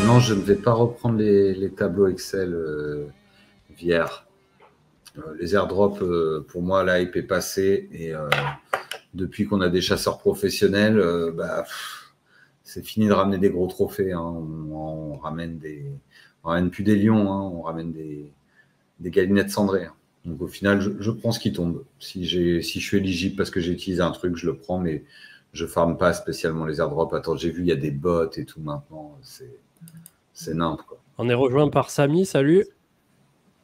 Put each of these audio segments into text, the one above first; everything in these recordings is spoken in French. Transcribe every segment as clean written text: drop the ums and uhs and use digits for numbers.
non, je ne vais pas reprendre les tableaux Excel VR. Les airdrops, pour moi, la hype est passée. Et depuis qu'on a des chasseurs professionnels, c'est fini de ramener des gros trophées. Hein. On ramène plus des lions, hein. On ramène des galinettes cendrées. Hein. Donc au final, je prends ce qui tombe. Si je suis éligible parce que j'ai utilisé un truc, je le prends, mais je farme pas spécialement les airdrops. Attends, j'ai vu, il y a des bots et tout maintenant. C'est nimp, quoi. On est rejoint par Samy, salut.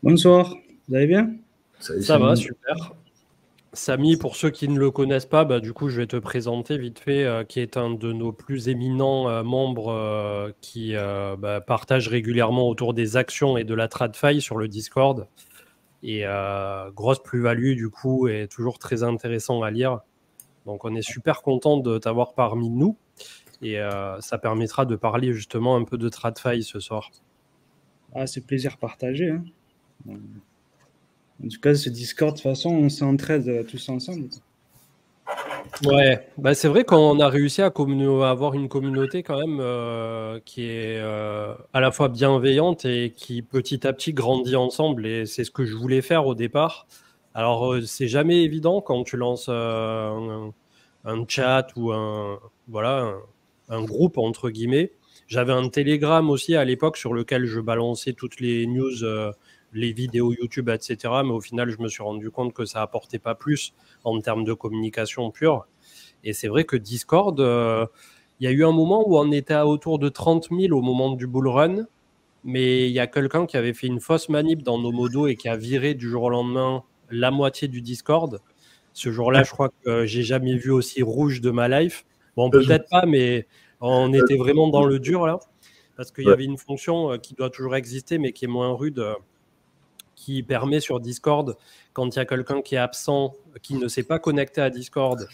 Bonsoir, vous allez bien? Salut, ça va, super. Samy, pour ceux qui ne le connaissent pas, du coup, je vais te présenter vite fait, qui est un de nos plus éminents membres qui partage régulièrement autour des actions et de la TradFi sur le Discord. Et grosse plus-value, du coup, et toujours très intéressant à lire. Donc, on est super content de t'avoir parmi nous. Et ça permettra de parler justement un peu de TradFi ce soir. Ah, c'est plaisir partagé. Hein. En tout cas, ce Discord, de toute façon, on s'entraide tous ensemble. Ouais, c'est vrai qu'on a réussi à avoir une communauté quand même qui est à la fois bienveillante et qui petit à petit grandit ensemble. Et c'est ce que je voulais faire au départ. Alors, c'est jamais évident quand tu lances un chat ou un groupe, entre guillemets. J'avais un Telegram aussi à l'époque sur lequel je balançais toutes les news, les vidéos YouTube, etc. Mais au final, je me suis rendu compte que ça apportait pas plus en termes de communication pure. Et c'est vrai que Discord, il y a eu un moment où on était à autour de 30 000 au moment du bull run. Mais il y a quelqu'un qui avait fait une fausse manip dans nos modos et qui a viré du jour au lendemain la moitié du Discord. Ce jour-là, je crois que j'ai jamais vu aussi rouge de ma life. Bon, peut-être pas, mais on était vraiment dans le dur là. Parce qu'il y avait une fonction qui doit toujours exister, mais qui est moins rude, qui permet sur Discord, quand il y a quelqu'un qui est absent, qui ne s'est pas connecté à Discord,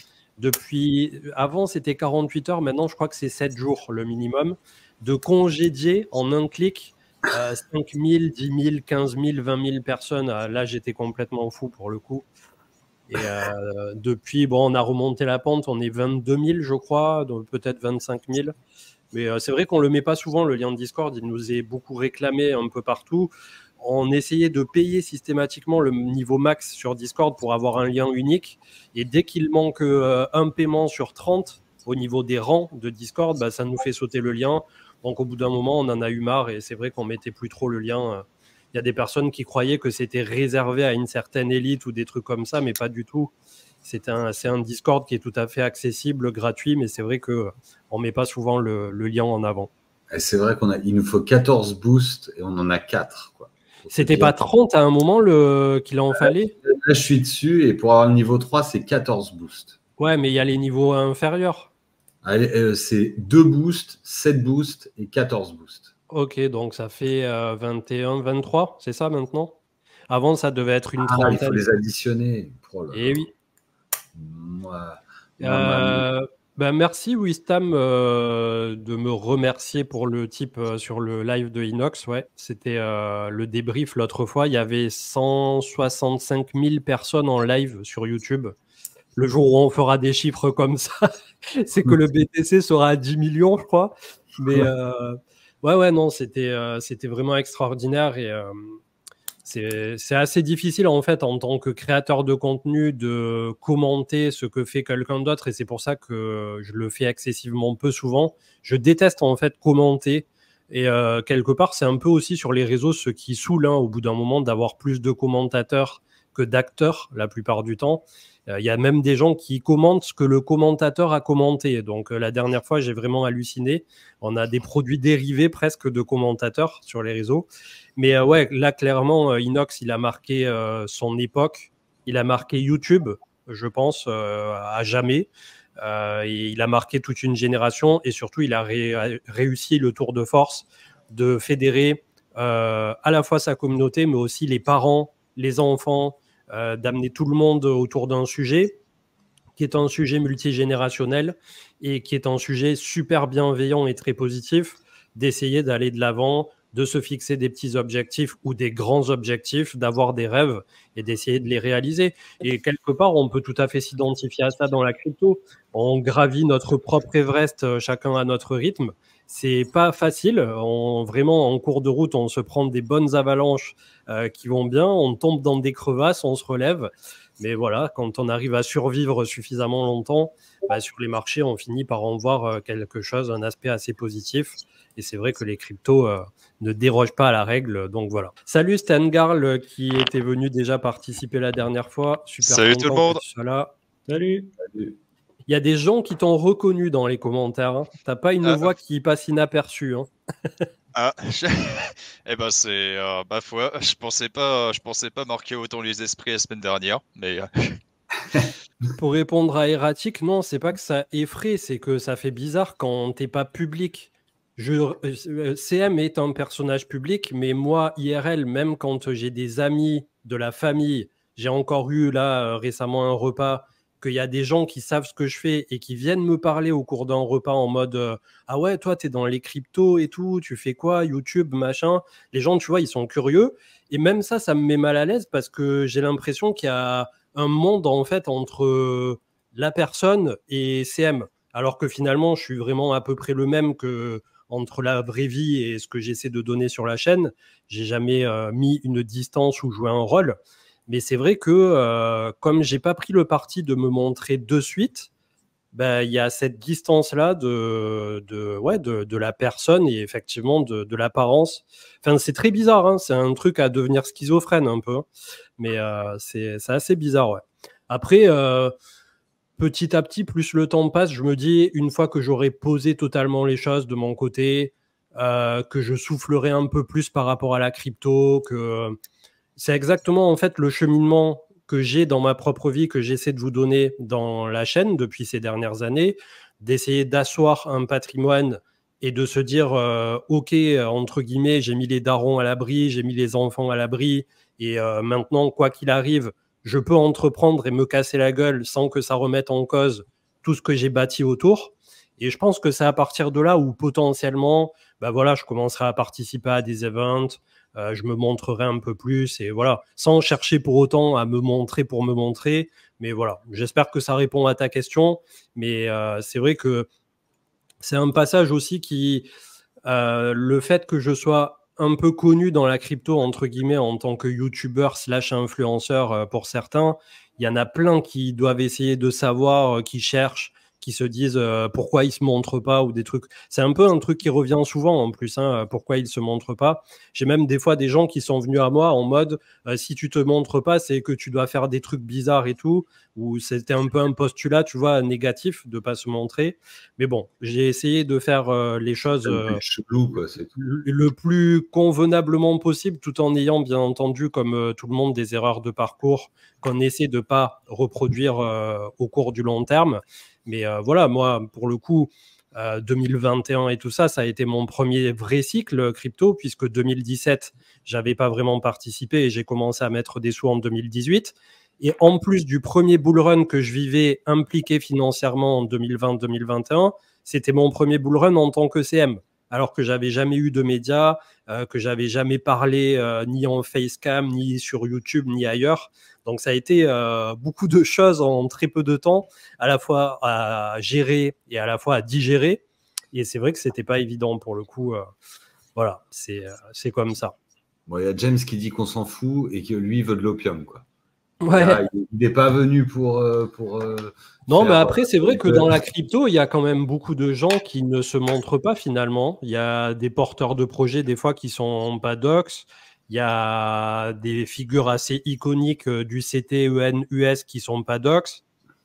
avant c'était 48 heures, maintenant je crois que c'est 7 jours le minimum, de congédier en un clic 5 000, 10 000, 15 000, 20 000 personnes. Là, j'étais complètement fou pour le coup. Et depuis, on a remonté la pente, on est 22 000, je crois, donc peut-être 25 000. Mais c'est vrai qu'on ne le met pas souvent, le lien de Discord. Il nous est beaucoup réclamé un peu partout. On essayait de payer systématiquement le niveau max sur Discord pour avoir un lien unique. Et dès qu'il manque un paiement sur 30 au niveau des rangs de Discord, ça nous fait sauter le lien. Donc au bout d'un moment, on en a eu marre et c'est vrai qu'on ne mettait plus trop le lien. Il y a des personnes qui croyaient que c'était réservé à une certaine élite ou des trucs comme ça, mais pas du tout. C'est un Discord qui est tout à fait accessible, gratuit, mais c'est vrai qu'on ne met pas souvent le lien en avant. C'est vrai qu'il nous faut 14 boosts et on en a 4. Quoi. C'était pas 30 à un moment qu'il en fallait? Là, je suis dessus et pour avoir le niveau 3, c'est 14 boosts. Ouais, mais il y a les niveaux inférieurs. C'est 2 boosts, 7 boosts et 14 boosts. Ok, donc ça fait 21, 23, c'est ça maintenant? Avant, ça devait être une trentaine. Il faut les additionner. Eh oui. Merci Wistam de me remercier pour le tip sur le live de Inox. Ouais, c'était le débrief l'autre fois. Il y avait 165 000 personnes en live sur YouTube. Le jour où on fera des chiffres comme ça, c'est que le BTC sera à 10 millions, je crois. Mais non, c'était vraiment extraordinaire et c'est assez difficile en fait en tant que créateur de contenu de commenter ce que fait quelqu'un d'autre et c'est pour ça que je le fais excessivement peu souvent. Je déteste en fait commenter et quelque part c'est un peu aussi sur les réseaux ce qui saoule au bout d'un moment d'avoir plus de commentateurs que d'acteurs la plupart du temps. Il y a même des gens qui commentent ce que le commentateur a commenté. Donc, la dernière fois, j'ai vraiment halluciné. On a des produits dérivés presque de commentateurs sur les réseaux. Mais là, clairement, Inox, il a marqué son époque. Il a marqué YouTube, je pense, à jamais. Et il a marqué toute une génération. Et surtout, il a réussi le tour de force de fédérer à la fois sa communauté, mais aussi les parents, les enfants, d'amener tout le monde autour d'un sujet qui est un sujet multigénérationnel et qui est un sujet super bienveillant et très positif, d'essayer d'aller de l'avant, de se fixer des petits objectifs ou des grands objectifs, d'avoir des rêves et d'essayer de les réaliser. Et quelque part, on peut tout à fait s'identifier à ça dans la crypto. On gravit notre propre Everest, chacun à notre rythme. c'est pas facile. Vraiment, en cours de route, on se prend des bonnes avalanches qui vont bien. On tombe dans des crevasses, on se relève. Mais voilà, quand on arrive à survivre suffisamment longtemps, sur les marchés, on finit par en voir quelque chose, un aspect assez positif. Et c'est vrai que les cryptos ne dérogent pas à la règle. Donc voilà. Salut Stengarl qui était venu déjà participer la dernière fois. Super Salut content tout le monde. que tu sois là. Salut. Salut. Il y a des gens qui t'ont reconnu dans les commentaires. Hein. T'as pas une voix qui passe inaperçue. Hein. Eh ben c'est ma foi. Je pensais pas marquer autant les esprits la semaine dernière, mais. Pour répondre à Erratic, non, c'est pas que ça effraie, c'est que ça fait bizarre quand t'es pas public. CM est un personnage public, mais moi, IRL, même quand j'ai des amis de la famille, j'ai encore eu là récemment un repas, qu'il y a des gens qui savent ce que je fais et qui viennent me parler au cours d'un repas en mode ah ouais, toi, t'es dans les cryptos et tout, tu fais quoi, YouTube, machin. Les gens, tu vois, ils sont curieux. Et même ça me met mal à l'aise parce que j'ai l'impression qu'il y a un monde en fait entre la personne et CM. Alors que finalement, je suis vraiment à peu près le même que entre la vraie vie et ce que j'essaie de donner sur la chaîne. J'ai jamais mis une distance ou joué un rôle. Mais c'est vrai que comme j'ai pas pris le parti de me montrer de suite, il y a cette distance-là de la personne et effectivement de l'apparence. Enfin, c'est très bizarre, hein. C'est un truc à devenir schizophrène un peu. Mais c'est assez bizarre, ouais. Après, petit à petit, plus le temps passe, je me dis, une fois que j'aurai posé totalement les choses de mon côté, que je soufflerai un peu plus par rapport à la crypto, que c'est exactement en fait le cheminement que j'ai dans ma propre vie, que j'essaie de vous donner dans la chaîne depuis ces dernières années, d'essayer d'asseoir un patrimoine et de se dire, ok, entre guillemets, j'ai mis les darons à l'abri, j'ai mis les enfants à l'abri, et maintenant, quoi qu'il arrive, je peux entreprendre et me casser la gueule sans que ça remette en cause tout ce que j'ai bâti autour. Et je pense que c'est à partir de là où potentiellement, je commencerai à participer à des events, je me montrerai un peu plus et voilà, sans chercher pour autant à me montrer pour me montrer. Mais voilà, j'espère que ça répond à ta question. Mais c'est vrai que c'est un passage aussi qui, le fait que je sois un peu connu dans la crypto, entre guillemets, en tant que youtubeur / influenceur pour certains, il y en a plein qui doivent essayer de savoir, qui cherchent, qui se disent pourquoi ils se montrent pas ou des trucs. C'est un peu un truc qui revient souvent en plus, hein, pourquoi ils se montrent pas. J'ai même des fois des gens qui sont venus à moi en mode si tu te montres pas, c'est que tu dois faire des trucs bizarres et tout, ou c'était un peu un postulat, tu vois, négatif de pas se montrer. Mais bon, j'ai essayé de faire les choses chelou, quoi, c'est tout. le plus convenablement possible, tout en ayant bien entendu, comme tout le monde, des erreurs de parcours qu'on essaie de pas reproduire au cours du long terme. Mais voilà, moi, pour le coup, 2021 et tout ça, ça a été mon premier vrai cycle crypto, puisque 2017, j'avais pas vraiment participé et j'ai commencé à mettre des sous en 2018. Et en plus du premier bull run que je vivais impliqué financièrement en 2020-2021, c'était mon premier bull run en tant que CM. Alors que j'avais jamais eu de médias, que j'avais jamais parlé ni en facecam, ni sur YouTube, ni ailleurs. Donc ça a été beaucoup de choses en très peu de temps, à la fois à gérer et à la fois à digérer. Et c'est vrai que c'était pas évident pour le coup. Voilà, c'est comme ça. Bon, il y a James qui dit qu'on s'en fout et que lui veut de l'opium, quoi. Ouais. Là, il n'est pas venu pour non, mais après, c'est vrai que dans la crypto, il y a quand même beaucoup de gens qui ne se montrent pas finalement. Il y a des porteurs de projets, des fois, qui sont pas docs. Il y a des figures assez iconiques du CTEN US qui sont pas docs.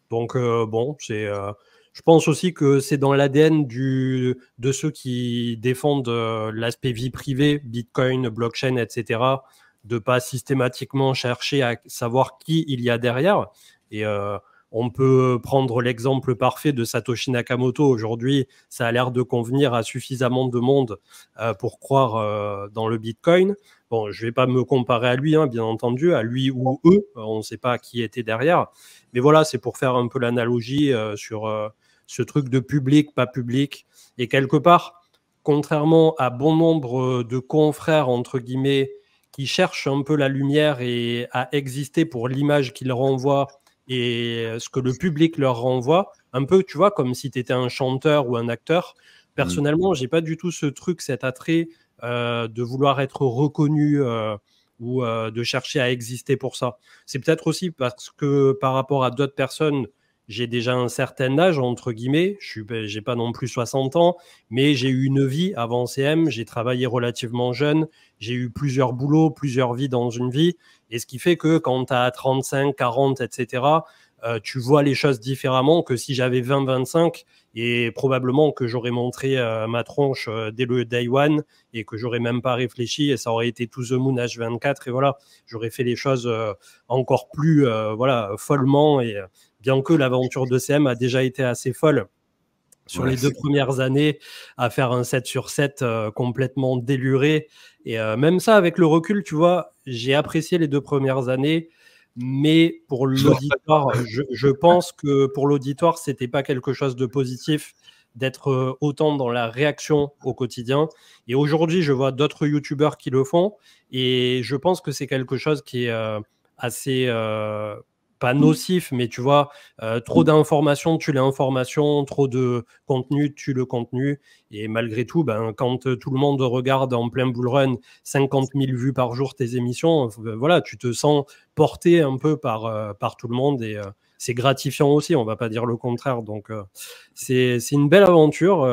Donc, bon, je pense aussi que c'est dans l'ADN de ceux qui défendent l'aspect vie privée, Bitcoin, blockchain, etc., de pas systématiquement chercher à savoir qui il y a derrière. Et on peut prendre l'exemple parfait de Satoshi Nakamoto. Aujourd'hui, ça a l'air de convenir à suffisamment de monde pour croire dans le Bitcoin. Bon, je vais pas me comparer à lui, hein, bien entendu, à lui ou eux. On ne sait pas qui était derrière. Mais voilà, c'est pour faire un peu l'analogie sur ce truc de public, pas public. Et quelque part, contrairement à bon nombre de confrères, entre guillemets, qui cherchent un peu la lumière et à exister pour l'image qu'ils renvoient et ce que le public leur renvoie, un peu, tu vois, comme si tu étais un chanteur ou un acteur. Personnellement, j'ai pas du tout ce truc, cet attrait de vouloir être reconnu ou de chercher à exister pour ça. C'est peut-être aussi parce que par rapport à d'autres personnes, j'ai déjà un certain âge, entre guillemets. J'ai pas non plus 60 ans, mais j'ai eu une vie avant CM. J'ai travaillé relativement jeune. J'ai eu plusieurs boulots, plusieurs vies dans une vie. Et ce qui fait que quand tu as 35, 40, etc., tu vois les choses différemment que si j'avais 20, 25 et probablement que j'aurais montré ma tronche dès le day one et que j'aurais même pas réfléchi et ça aurait été to the moon H24 et voilà, j'aurais fait les choses encore plus voilà, follement et bien que l'aventure de CM a déjà été assez folle sur les 2 premières années à faire un 7 sur 7 complètement déluré et même ça avec le recul, tu vois, j'ai apprécié les 2 premières années. Mais pour l'auditoire, je pense que pour l'auditoire, c'était pas quelque chose de positif d'être autant dans la réaction au quotidien. Et aujourd'hui, je vois d'autres youtubeurs qui le font et je pense que c'est quelque chose qui est assez pas nocif, mais tu vois, trop d'informations tue l'information, trop de contenu tue le contenu. Et malgré tout, ben, quand tout le monde regarde en plein bull run 50 000 vues par jour tes émissions, voilà, tu te sens porté un peu par tout le monde et c'est gratifiant aussi, on va pas dire le contraire. Donc, c'est une belle aventure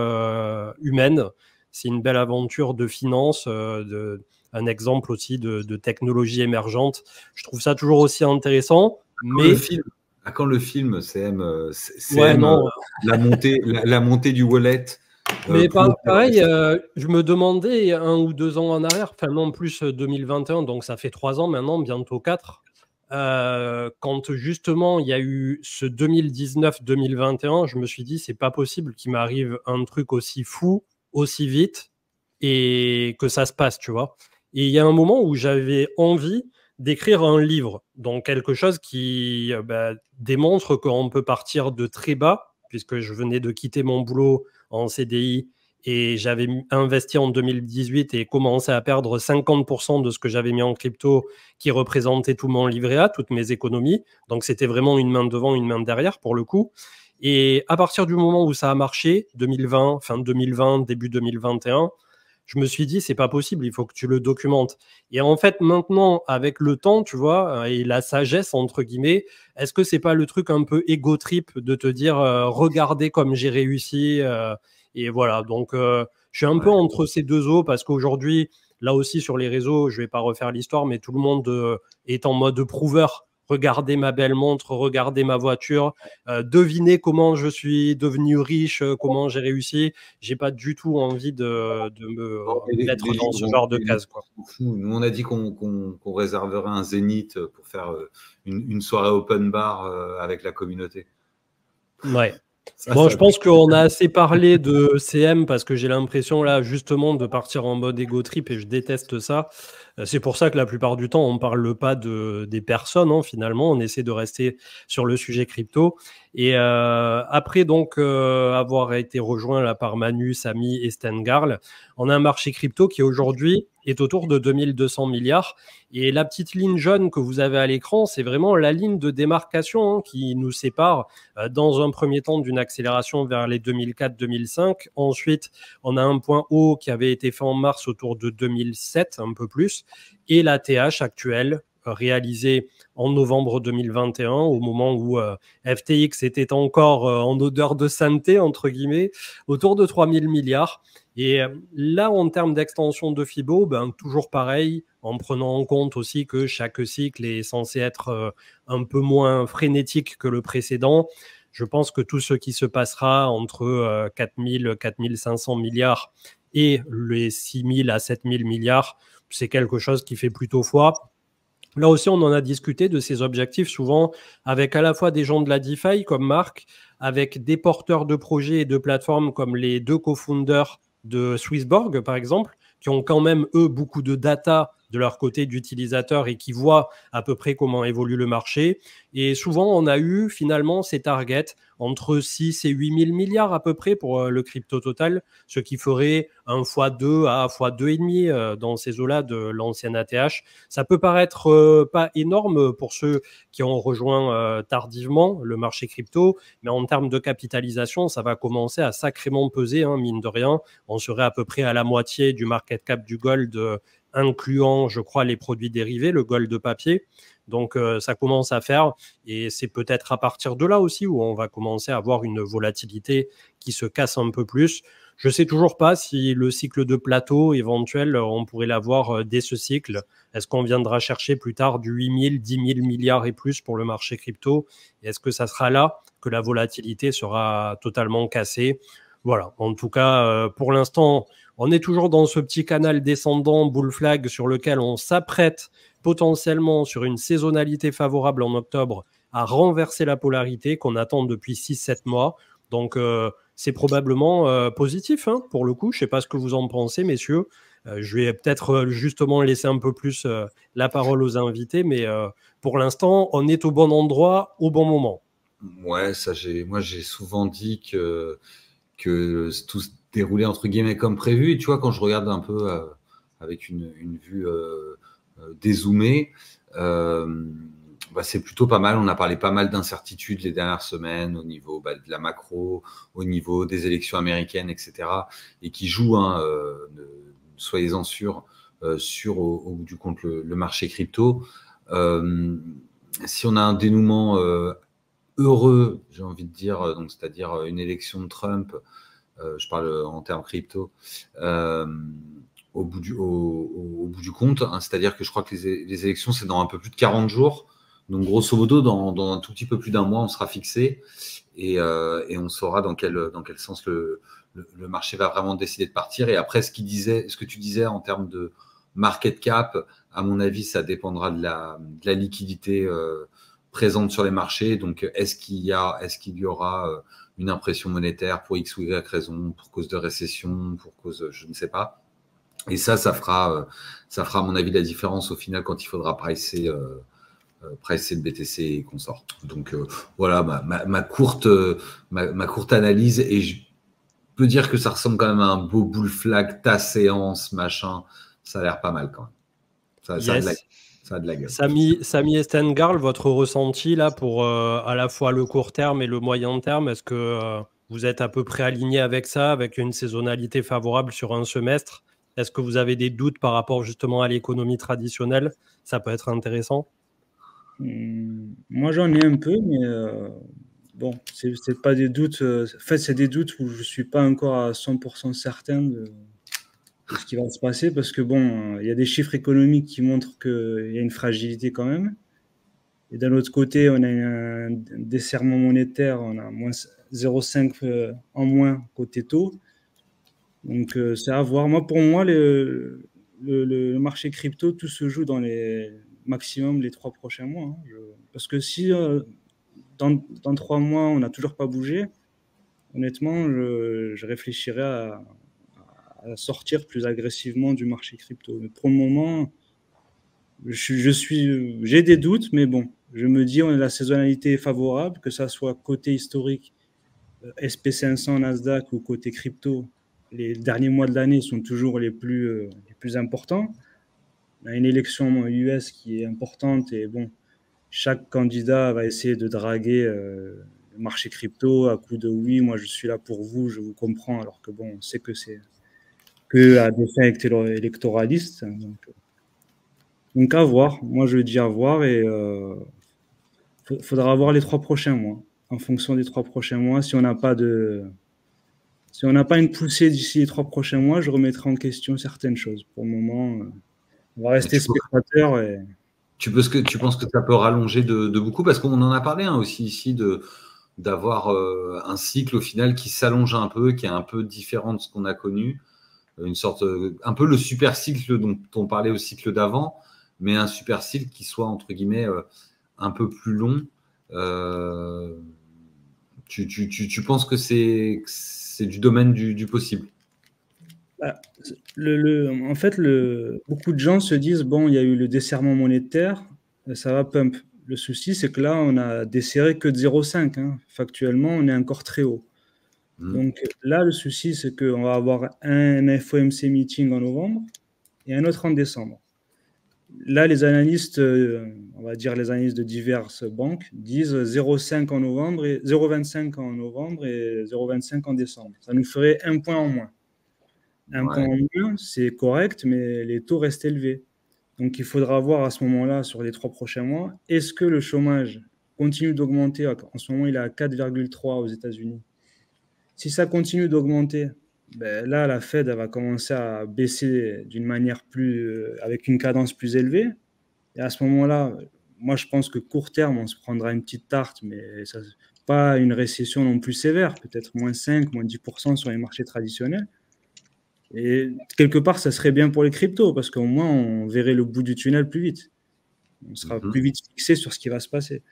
humaine, c'est une belle aventure de finance, un exemple aussi de technologie émergente. Je trouve ça toujours aussi intéressant. Mais à quand le film CM, ouais, non. la montée du wallet mais pareil, je me demandais 1 ou 2 ans en arrière, enfin non plus 2021, donc ça fait 3 ans maintenant, bientôt 4, quand justement il y a eu ce 2019-2021, je me suis dit c'est pas possible qu'il m'arrive un truc aussi fou, aussi vite, et que ça se passe, tu vois. Et il y a un moment où j'avais envie d'écrire un livre, donc quelque chose qui démontre qu'on peut partir de très bas, puisque je venais de quitter mon boulot en CDI et j'avais investi en 2018 et commencé à perdre 50% de ce que j'avais mis en crypto qui représentait tout mon livret A, toutes mes économies. Donc c'était vraiment une main devant, une main derrière pour le coup. Et à partir du moment où ça a marché, 2020, fin 2020, début 2021, je me suis dit, c'est pas possible, il faut que tu le documentes. Et en fait, maintenant, avec le temps, tu vois, et la sagesse, entre guillemets, est-ce que c'est pas le truc un peu égo trip de te dire, regardez comme j'ai réussi et voilà, donc je suis un peu entre ces deux eaux parce qu'aujourd'hui, là aussi sur les réseaux, je vais pas refaire l'histoire, mais tout le monde est en mode prouveur. Regardez ma belle montre, regardez ma voiture, devinez comment je suis devenu riche, comment j'ai réussi. J'ai pas du tout envie de me mettre dans ce genre de case, quoi. Nous, on a dit qu'on réserverait un zénith pour faire une soirée open bar avec la communauté. Ouais. Bon, je pense qu'on a assez parlé de CM parce que j'ai l'impression là justement de partir en mode ego trip et je déteste ça. C'est pour ça que la plupart du temps on parle pas des personnes hein, finalement, on essaie de rester sur le sujet crypto. Et après donc avoir été rejoint là par Manu, Samy et Stengarl, on a un marché crypto qui aujourd'hui est autour de 2200 milliards. Et la petite ligne jaune que vous avez à l'écran, c'est vraiment la ligne de démarcation hein, qui nous sépare dans un premier temps d'une accélération vers les 2004-2005. Ensuite, on a un point haut qui avait été fait en mars autour de 2007, un peu plus, et la TH actuelle réalisée en novembre 2021, au moment où FTX était encore en odeur de sainteté, entre guillemets, autour de 3000 milliards. Et là, en termes d'extension de FIBO, ben, toujours pareil, en prenant en compte aussi que chaque cycle est censé être un peu moins frénétique que le précédent. Je pense que tout ce qui se passera entre 4000, 4500 milliards et les 6000 à 7000 milliards, c'est quelque chose qui fait plutôt foi. Là aussi, on en a discuté de ces objectifs souvent avec à la fois des gens de la DeFi comme Marc, avec des porteurs de projets et de plateformes comme les 2 co-founders de Swissborg, par exemple, qui ont quand même, eux, beaucoup de data de leur côté d'utilisateurs et qui voient à peu près comment évolue le marché. Et souvent, on a eu finalement ces targets entre 6 et 8 000 milliards à peu près pour le crypto total, ce qui ferait un x2 à x2,5 dans ces eaux-là de l'ancienne ATH. Ça peut paraître pas énorme pour ceux qui ont rejoint tardivement le marché crypto, mais en termes de capitalisation, ça va commencer à sacrément peser, hein, mine de rien. On serait à peu près à la moitié du market cap du gold, incluant, je crois, les produits dérivés, le gold de papier. Donc, ça commence à faire, et c'est peut-être à partir de là aussi où on va commencer à avoir une volatilité qui se casse un peu plus. Je ne sais toujours pas si le cycle de plateau éventuel, on pourrait l'avoir dès ce cycle. Est-ce qu'on viendra chercher plus tard du 8 000, 10 000 milliards et plus pour le marché crypto? Et est-ce que ça sera là que la volatilité sera totalement cassée? Voilà, en tout cas, pour l'instant, on est toujours dans ce petit canal descendant bull flag sur lequel on s'apprête potentiellement sur une saisonnalité favorable en octobre à renverser la polarité qu'on attend depuis 6-7 mois. Donc, c'est probablement positif, hein, pour le coup. Je ne sais pas ce que vous en pensez, messieurs. Je vais peut-être justement laisser un peu plus la parole aux invités, mais pour l'instant, on est au bon endroit, au bon moment. Ouais, moi j'ai souvent dit que tout se déroulait entre guillemets comme prévu. Et tu vois, quand je regarde un peu avec une vue dézoomée, c'est plutôt pas mal. On a parlé pas mal d'incertitudes les dernières semaines au niveau de la macro, au niveau des élections américaines, etc. Et qui jouent, hein, soyez-en sûrs, sur au bout du compte le marché crypto. Si on a un dénouement heureux, j'ai envie de dire, donc c'est-à-dire une élection de Trump, je parle en termes crypto, au bout du compte, hein, c'est-à-dire que je crois que les élections, c'est dans un peu plus de 40 jours. Donc, grosso modo, dans un tout petit peu plus d'un mois, on sera fixé et on saura dans quel sens le marché va vraiment décider de partir. Et après, ce que tu disais en termes de market cap, à mon avis, ça dépendra de la liquidité présente sur les marchés. Donc, est-ce qu'il y aura une impression monétaire pour X ou Y raison, pour cause de récession, pour cause, je ne sais pas. Et ça fera à mon avis la différence au final quand il faudra pricer le BTC et qu'on sort. Donc voilà ma courte analyse, et je peux dire que ça ressemble quand même à un beau bull flag, ta séance, machin. Ça a l'air pas mal quand même. Ça a de la gueule. Samy Estengarl, votre ressenti là pour à la fois le court terme et le moyen terme, est-ce que vous êtes à peu près aligné avec ça, avec une saisonnalité favorable sur un semestre? Est-ce que vous avez des doutes par rapport justement à l'économie traditionnelle? Ça peut être intéressant. Moi, j'en ai un peu, mais bon, c'est pas des doutes. En fait, c'est des doutes où je suis pas encore à 100% certain de ce qui va se passer, parce que bon, il y a des chiffres économiques qui montrent qu'il y a une fragilité quand même. Et d'un autre côté, on a un desserrement monétaire, on a moins 0,5 en moins côté taux. Donc, c'est à voir. Pour moi, le marché crypto, tout se joue dans maximum les 3 prochains mois. Hein. Parce que si dans 3 mois, on n'a toujours pas bougé, honnêtement, je réfléchirais à sortir plus agressivement du marché crypto. Mais pour le moment, j'ai des doutes, mais bon, je me dis, la saisonnalité est favorable, que ça soit côté historique, SP500, Nasdaq, ou côté crypto. Les derniers mois de l'année sont toujours les plus importants. On a une élection US qui est importante, et bon, chaque candidat va essayer de draguer le marché crypto à coup de oui, moi je suis là pour vous, je vous comprends, alors que bon, on sait que c'est que à des fins électoralistes. Donc à voir. Moi je dis à voir, et faudra voir les 3 prochains mois. En fonction des 3 prochains mois, si on n'a pas une poussée d'ici les 3 prochains mois, je remettrai en question certaines choses. Pour le moment, on va rester spectateur. Tu penses que ça peut rallonger de beaucoup, parce qu'on en a parlé aussi ici d'avoir un cycle au final qui s'allonge un peu, qui est un peu différent de ce qu'on a connu, une sorte un peu le super cycle dont on parlait au cycle d'avant, mais un super cycle qui soit entre guillemets un peu plus long. Tu penses que c'est du domaine du possible? En fait, beaucoup de gens se disent, bon, il y a eu le desserrement monétaire, ça va pump. le souci, c'est que là, on a desserré que de 0,5. Hein. Factuellement, on est encore très haut. Donc là, le souci, c'est qu'on va avoir un FOMC meeting en novembre et un autre en décembre. Là, les analystes, on va dire les analystes de diverses banques, disent 0,5 en novembre et 0,25 en novembre et 0,25 en décembre. Ça nous ferait un point en moins. Un point en moins, c'est correct, mais les taux restent élevés. Donc, il faudra voir à ce moment-là, sur les 3 prochains mois, est-ce que le chômage continue d'augmenter? En ce moment, il est à 4,3 aux États-Unis. Si ça continue d'augmenter, ben là, la Fed elle va commencer à baisser d'une manière avec une cadence plus élevée. Et à ce moment-là, moi, je pense que court terme, on se prendra une petite tarte, mais ça, pas une récession non plus sévère, peut-être moins 5, moins 10% sur les marchés traditionnels. Et quelque part, ça serait bien pour les cryptos, parce qu'au moins, on verrait le bout du tunnel plus vite. On sera plus vite fixé sur ce qui va se passer.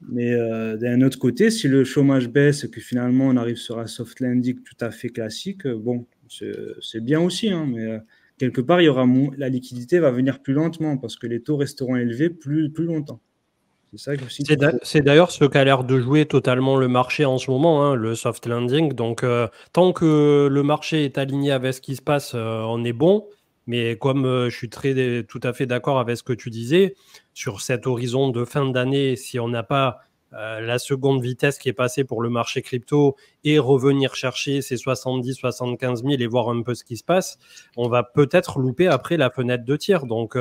Mais d'un autre côté, si le chômage baisse et que finalement on arrive sur un soft landing tout à fait classique, bon, c'est bien aussi, hein, mais quelque part, la liquidité va venir plus lentement parce que les taux resteront élevés plus longtemps. C'est ça aussi. C'est d'ailleurs ce qu'a l'air de jouer totalement le marché en ce moment, hein, le soft landing. Donc, tant que le marché est aligné avec ce qui se passe, on est bon. Mais comme je suis tout à fait d'accord avec ce que tu disais, sur cet horizon de fin d'année, si on n'a pas la seconde vitesse qui est passée pour le marché crypto et revenir chercher ces 70-75 000 et voir un peu ce qui se passe, on va peut-être louper après la fenêtre de tir. Donc,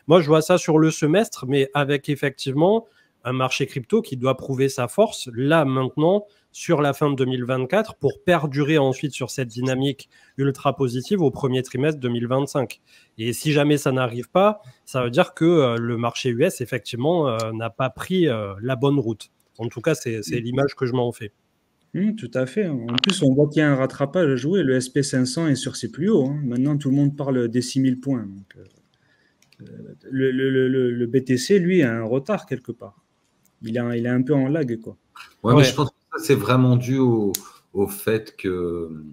moi, je vois ça sur le semestre, mais avec effectivement un marché crypto qui doit prouver sa force là, maintenant, sur la fin de 2024 pour perdurer ensuite sur cette dynamique ultra positive au premier trimestre 2025. Et si jamais ça n'arrive pas, ça veut dire que le marché US, effectivement, n'a pas pris la bonne route. En tout cas, c'est l'image que je m'en fais. Tout à fait. En plus, on voit qu'il y a un rattrapage à jouer. Le SP500 est sur ses plus hauts. Hein. Maintenant, tout le monde parle des 6000 points. Donc, le BTC, lui, a un retard quelque part. Il est un peu en lag, quoi. Ouais, mais je pense que ça, c'est vraiment dû au fait qu'on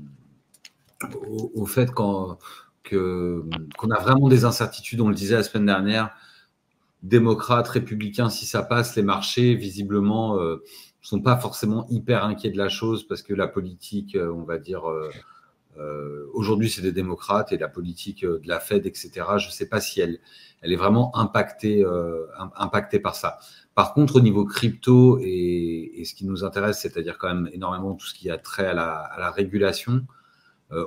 a vraiment des incertitudes. On le disait la semaine dernière, démocrates, républicains, si ça passe, les marchés, visiblement, sont pas forcément hyper inquiets de la chose parce que la politique, on va dire, aujourd'hui, c'est des démocrates et la politique de la Fed, etc., je ne sais pas si elle est vraiment impactée par ça. Par contre, au niveau crypto et ce qui nous intéresse, c'est-à-dire quand même énormément tout ce qui a trait à la régulation,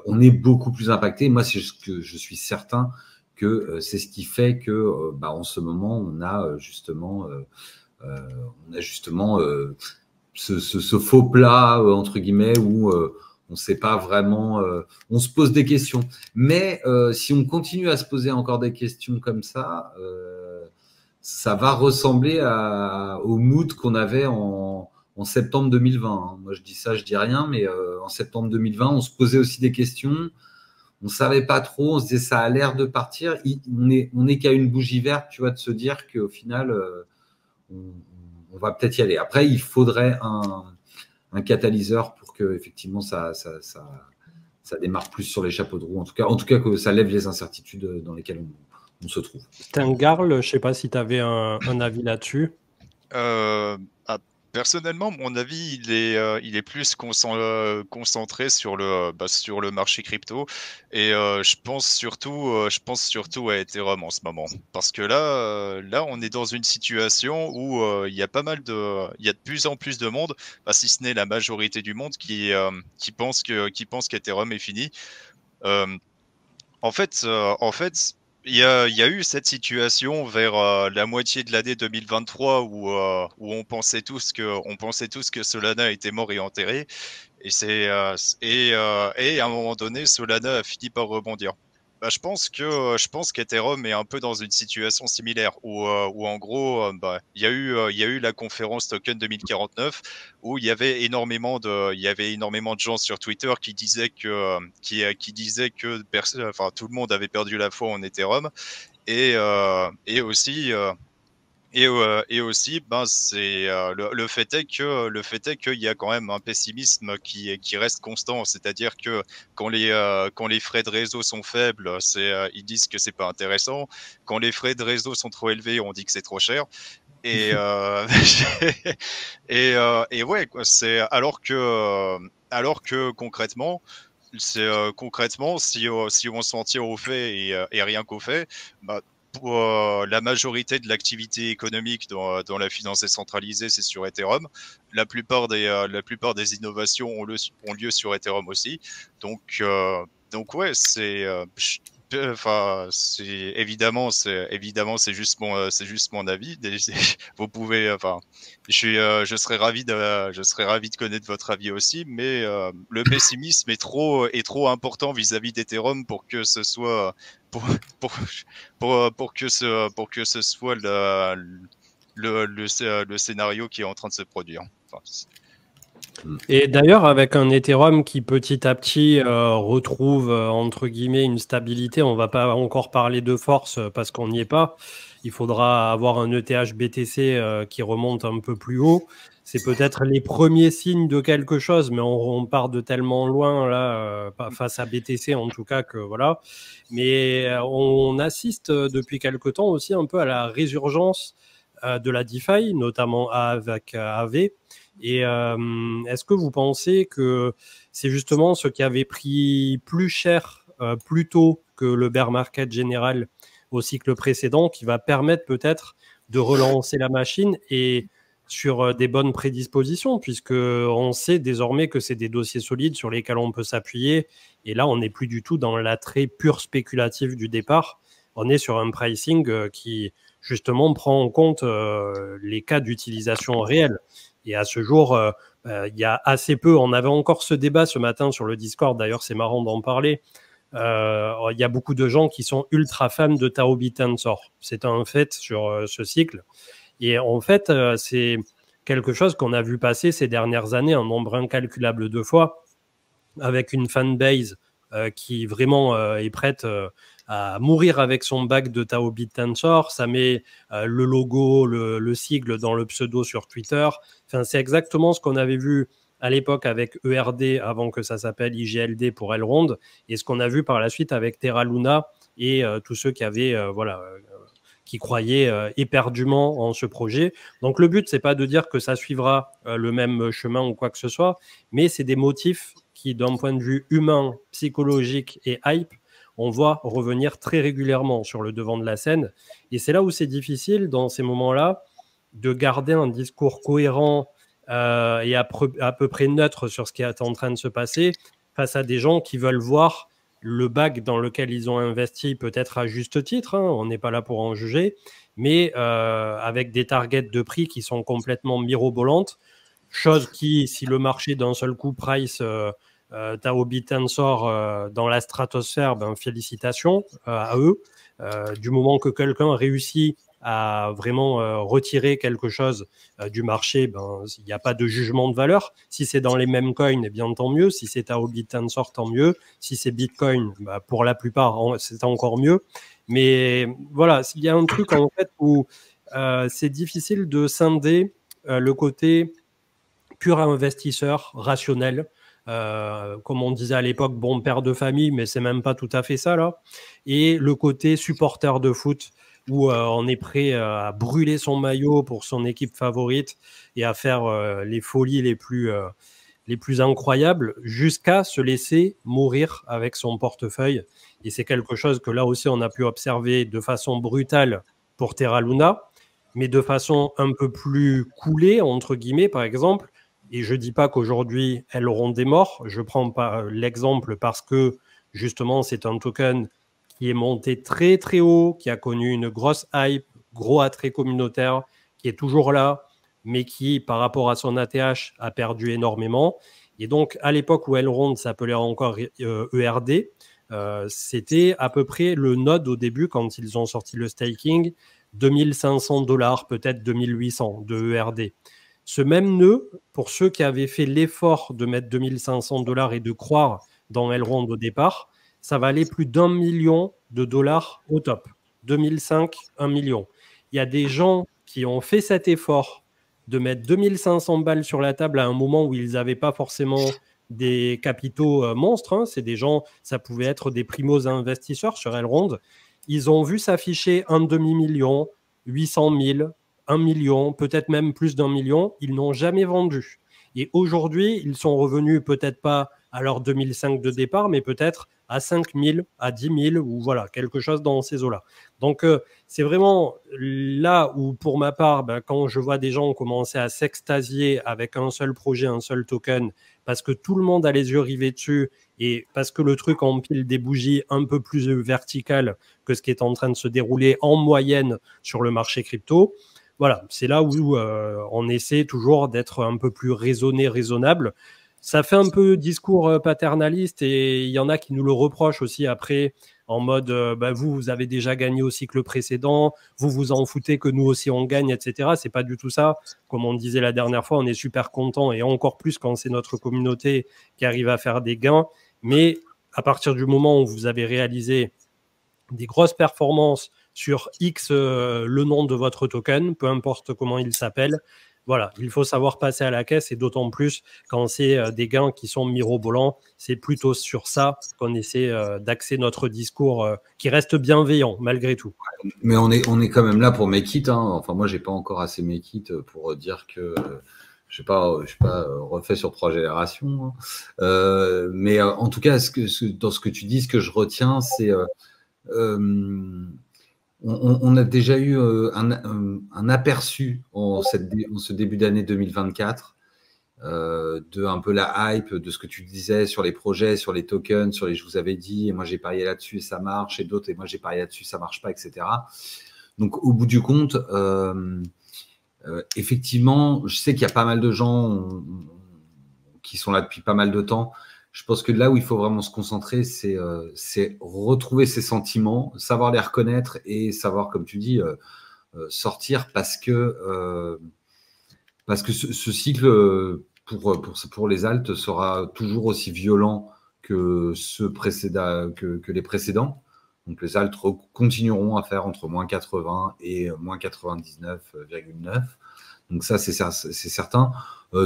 on est beaucoup plus impacté. Moi, c'est ce que je suis certain que c'est ce qui fait que, en ce moment, on a justement ce faux plat entre guillemets où on ne sait pas vraiment, on se pose des questions. Mais si on continue à se poser encore des questions comme ça va ressembler au mood qu'on avait en septembre 2020. Hein. Moi, je dis ça, je dis rien, mais en septembre 2020, on se posait aussi des questions. On ne savait pas trop, on se disait ça a l'air de partir. On est qu'à une bougie verte, tu vois, de se dire qu'au final, on va peut-être y aller. Après, il faudrait un catalyseur pour que effectivement ça démarre plus sur les chapeaux de roue. En tout cas que ça lève les incertitudes dans lesquelles on se trouve. Stengarl, je ne sais pas si tu avais un avis là-dessus. Personnellement, mon avis, il est plus concentré sur le marché crypto et je pense surtout à Ethereum en ce moment parce que là, on est dans une situation où il y a de plus en plus de monde, si ce n'est la majorité du monde, qui pense qu'Ethereum est fini. En fait, il y a eu cette situation vers la moitié de l'année 2023 où on pensait tous que Solana était mort et enterré. Et à un moment donné, Solana a fini par rebondir. Je pense qu'Ethereum est un peu dans une situation similaire où en gros, il y a eu la conférence Token 2049 où il y avait énormément de gens sur Twitter qui disaient que tout le monde avait perdu la foi en Ethereum et aussi c'est le fait est qu'il y a quand même un pessimisme qui reste constant, c'est-à-dire que quand les frais de réseau sont faibles, ils disent que c'est pas intéressant. Quand les frais de réseau sont trop élevés, on dit que c'est trop cher. Et, et ouais, quoi, c'est alors que concrètement, concrètement, si on s'en tient aux faits et rien qu'aux faits, bah, pour la majorité de l'activité économique dans la finance décentralisée, c'est sur Ethereum. La plupart des innovations ont lieu sur Ethereum aussi. Donc ouais, enfin, c'est juste mon avis. Vous pouvez, enfin, je serais ravi de connaître votre avis aussi, mais le pessimisme est trop important vis-à-vis d'Ethereum pour que ce soit pour, pour, pour que ce soit le scénario qui est en train de se produire. Enfin, Et d'ailleurs, avec un Ethereum qui petit à petit retrouve entre guillemets une stabilité, on va pas encore parler de force parce qu'on n'y est pas. Il faudra avoir un ETH BTC qui remonte un peu plus haut. C'est peut-être les premiers signes de quelque chose, mais on part de tellement loin là, face à BTC en tout cas que voilà. Mais on assiste depuis quelque temps aussi un peu à la résurgence de la DeFi, notamment avec AV. Et est-ce que vous pensez que c'est justement ce qui avait pris plus cher plus tôt que le bear market général au cycle précédent qui va permettre peut-être de relancer la machine et sur des bonnes prédispositions, puisque on sait désormais que c'est des dossiers solides sur lesquels on peut s'appuyer. Et là, on n'est plus du tout dans l'attrait pur spéculatif du départ. On est sur un pricing qui, justement, prend en compte les cas d'utilisation réelle. Et à ce jour, il y a assez peu. On avait encore ce débat ce matin sur le Discord. D'ailleurs, c'est marrant d'en parler. Il y a beaucoup de gens qui sont ultra fans de Taobi Tensor. C'est un fait sur ce cycle. Et en fait, c'est quelque chose qu'on a vu passer ces dernières années un nombre incalculable de fois avec une fanbase qui vraiment est prête à mourir avec son bac de Taobi Tensor. Ça met le logo, le sigle dans le pseudo sur Twitter. Enfin, c'est exactement ce qu'on avait vu à l'époque avec ERD avant que ça s'appelle IGLD pour Elrond et ce qu'on a vu par la suite avec Terra Luna et tous ceux qui avaient qui croyaient éperdument en ce projet. Donc le but, c'est pas de dire que ça suivra le même chemin ou quoi que ce soit, mais c'est des motifs qui, d'un point de vue humain, psychologique et hype, on voit revenir très régulièrement sur le devant de la scène. Et c'est là où c'est difficile, dans ces moments-là, de garder un discours cohérent et à peu près neutre sur ce qui est en train de se passer face à des gens qui veulent voir le bac dans lequel ils ont investi, peut-être à juste titre, hein, on n'est pas là pour en juger, mais avec des targets de prix qui sont complètement mirobolantes, chose qui, si le marché d'un seul coup price Taobi Tensor dans la stratosphère, ben, félicitations à eux. Du moment que quelqu'un réussit à vraiment retirer quelque chose du marché, ben, il n'y a pas de jugement de valeur. Si c'est dans les mêmes coins, eh bien tant mieux. Si c'est Taobi Tensor, tant mieux. Si c'est Bitcoin, bah, pour la plupart, c'est encore mieux. Mais voilà, il y a un truc en fait où c'est difficile de scinder le côté pur investisseur rationnel. Comme on disait à l'époque, bon père de famille, mais c'est même pas tout à fait ça là. Et le côté supporter de foot, où on est prêt à brûler son maillot pour son équipe favorite et à faire les folies les plus incroyables jusqu'à se laisser mourir avec son portefeuille. Et c'est quelque chose que là aussi on a pu observer de façon brutale pour Terra Luna, mais de façon un peu plus coolée, entre guillemets, par exemple. Et je ne dis pas qu'aujourd'hui, elles auront des morts. Je prends pas l'exemple parce que, justement, c'est un token qui est monté très, très haut, qui a connu une grosse hype, gros attrait communautaire, qui est toujours là, mais qui, par rapport à son ATH, a perdu énormément. Et donc, à l'époque où Elrond s'appelait encore ERD, c'était à peu près le node au début, quand ils ont sorti le staking, $2500, peut-être 2800 de ERD. Ce même nœud, pour ceux qui avaient fait l'effort de mettre $2500 et de croire dans Elrond au départ, ça valait plus d'1 million de dollars au top. 2005, 1 million. Il y a des gens qui ont fait cet effort de mettre 2500 balles sur la table à un moment où ils n'avaient pas forcément des capitaux monstres. Hein. C'est des gens, ça pouvait être des primos investisseurs sur Elrond. Ils ont vu s'afficher un demi-million, 800 000, 1 million, peut-être même plus d'1 million, ils n'ont jamais vendu. Et aujourd'hui, ils sont revenus peut-être pas à leur 2005 de départ, mais peut-être à 5 000, à 10 000, ou voilà, quelque chose dans ces eaux-là. Donc, c'est vraiment là où, pour ma part, quand je vois des gens commencer à s'extasier avec un seul projet, un seul token, parce que tout le monde a les yeux rivés dessus et parce que le truc empile des bougies un peu plus verticales que ce qui est en train de se dérouler en moyenne sur le marché crypto, voilà, c'est là où on essaie toujours d'être un peu plus raisonnable. Ça fait un peu discours paternaliste et il y en a qui nous le reprochent aussi après en mode vous avez déjà gagné au cycle précédent, vous vous en foutez que nous aussi on gagne, etc. C'est pas du tout ça. Comme on disait la dernière fois, on est super content et encore plus quand c'est notre communauté qui arrive à faire des gains. Mais à partir du moment où vous avez réalisé des grosses performances sur X, le nom de votre token, peu importe comment il s'appelle, voilà, il faut savoir passer à la caisse et d'autant plus quand c'est des gains qui sont mirobolants. C'est plutôt sur ça qu'on essaie d'axer notre discours qui reste bienveillant malgré tout. Mais on est quand même là pour make it. Hein. Enfin, moi, j'ai pas encore assez make it pour dire que je sais pas refait sur 3 générations. Hein. Mais en tout cas, dans ce que tu dis, ce que je retiens, c'est on a déjà eu un aperçu en ce début d'année 2024 de un peu la hype de ce que tu disais sur les projets, sur les tokens, je vous avais dit, et moi j'ai parié là-dessus et ça marche, et d'autres, et moi j'ai parié là-dessus, ça marche pas, etc. Donc au bout du compte, effectivement, je sais qu'il y a pas mal de gens qui sont là depuis pas mal de temps. Je pense que là où il faut vraiment se concentrer, c'est retrouver ses sentiments, savoir les reconnaître et savoir, comme tu dis, sortir parce que ce cycle pour les alts sera toujours aussi violent que que les précédents. Donc les alts continueront à faire entre moins 80 et moins 99,9. Donc ça, c'est certain.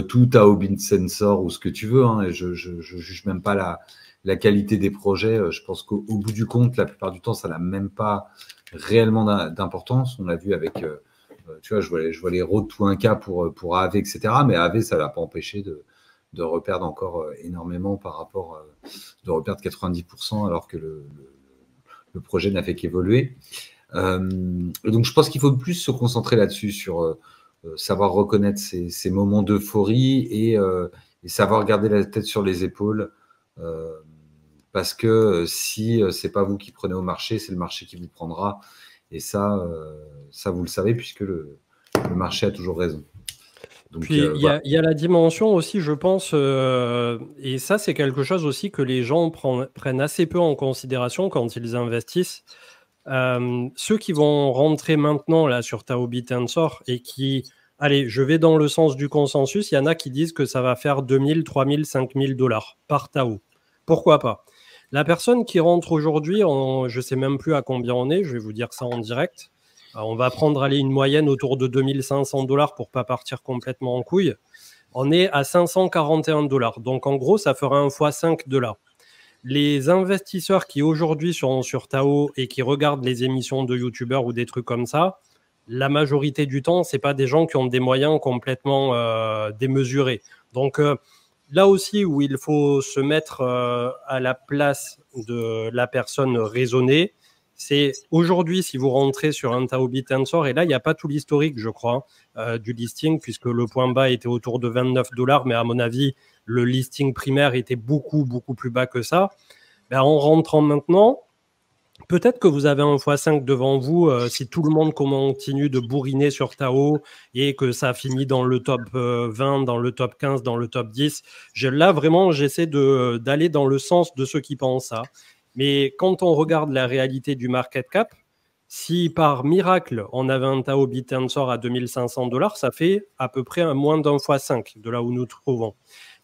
Tout à Obin Sensor ou ce que tu veux. Hein, et je juge même pas la qualité des projets. Je pense qu'au bout du compte, la plupart du temps, ça n'a même pas réellement d'importance. On l'a vu avec, tu vois, je vois les Road to 1K pour AAV, etc. Mais AAV, ça ne l'a pas empêché de reperdre encore énormément par rapport, de reperdre 90% alors que le projet n'a fait qu'évoluer. Donc, je pense qu'il faut plus se concentrer là-dessus, sur savoir reconnaître ces moments d'euphorie et savoir garder la tête sur les épaules. Parce que si c'est pas vous qui prenez au marché, c'est le marché qui vous prendra. Et ça vous le savez, puisque le marché a toujours raison. Donc, puis il y a la dimension aussi, je pense, et ça c'est quelque chose aussi que les gens prennent assez peu en considération quand ils investissent. Ceux qui vont rentrer maintenant là sur Taobi Tensor et qui, allez, je vais dans le sens du consensus, il y en a qui disent que ça va faire 2000, 3000, 5000 $ par Tao. Pourquoi pas? La personne qui rentre aujourd'hui, je ne sais même plus à combien on est, je vais vous dire ça en direct. On va prendre une moyenne autour de 2500 $ pour ne pas partir complètement en couille. On est à 541 $. Donc en gros, ça fera un x5 de là. Les investisseurs qui aujourd'hui sont sur Tao et qui regardent les émissions de youtubeurs ou des trucs comme ça, la majorité du temps, ce n'est pas des gens qui ont des moyens complètement démesurés. Donc là aussi où il faut se mettre à la place de la personne raisonnée, c'est aujourd'hui si vous rentrez sur un Taobi Tensor, et là il n'y a pas tout l'historique je crois du listing puisque le point bas était autour de 29 $, mais à mon avis le listing primaire était beaucoup plus bas que ça. En rentrant maintenant, peut-être que vous avez un x5 devant vous si tout le monde continue de bourriner sur Tao et que ça finit dans le top 20, dans le top 15, dans le top 10. Là, vraiment, j'essaie d'aller dans le sens de ceux qui pensent ça. Mais quand on regarde la réalité du market cap, si par miracle, on avait un Taobi Tensor à 2500 $, ça fait à peu près moins d'un x5 de là où nous nous trouvons.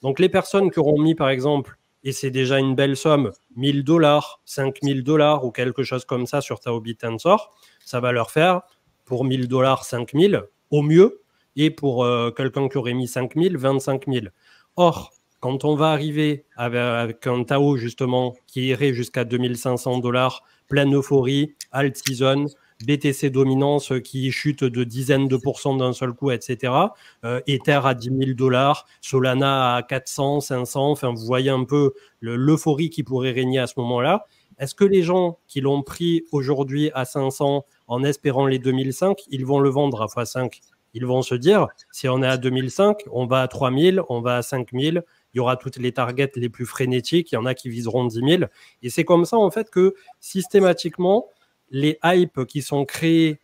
Donc, les personnes qui auront mis, par exemple, et c'est déjà une belle somme, 1000 $, 5000 $ ou quelque chose comme ça sur Taobi Tensor, ça va leur faire pour 1000 $, 5000 au mieux, et pour quelqu'un qui aurait mis 5000, 25 000. Or, quand on va arriver avec un Tao justement qui irait jusqu'à 2500 $, pleine euphorie, alt season, BTC Dominance qui chute de dizaines de pourcents d'un seul coup, etc. Ether à 10 000 $, Solana à 400, 500, enfin vous voyez un peu l'euphorie qui pourrait régner à ce moment-là. Est-ce que les gens qui l'ont pris aujourd'hui à 500 en espérant les 2005, ils vont le vendre à x5? Ils vont se dire, si on est à 2005, on va à 3000, on va à 5000, il y aura toutes les targets les plus frénétiques, il y en a qui viseront 10 000. Et c'est comme ça, en fait, que systématiquement, les hypes qui sont créés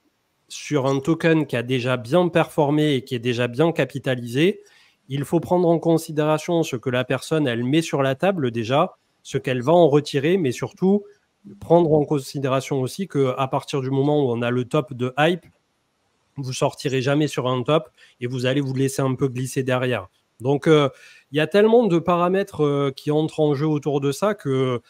sur un token qui a déjà bien performé et qui est déjà bien capitalisé, il faut prendre en considération ce que la personne, elle met sur la table déjà, ce qu'elle va en retirer, mais surtout prendre en considération aussi qu'à partir du moment où on a le top de hype, vous sortirez jamais sur un top et vous allez vous laisser un peu glisser derrière. Donc, il y a tellement de paramètres qui entrent en jeu autour de ça que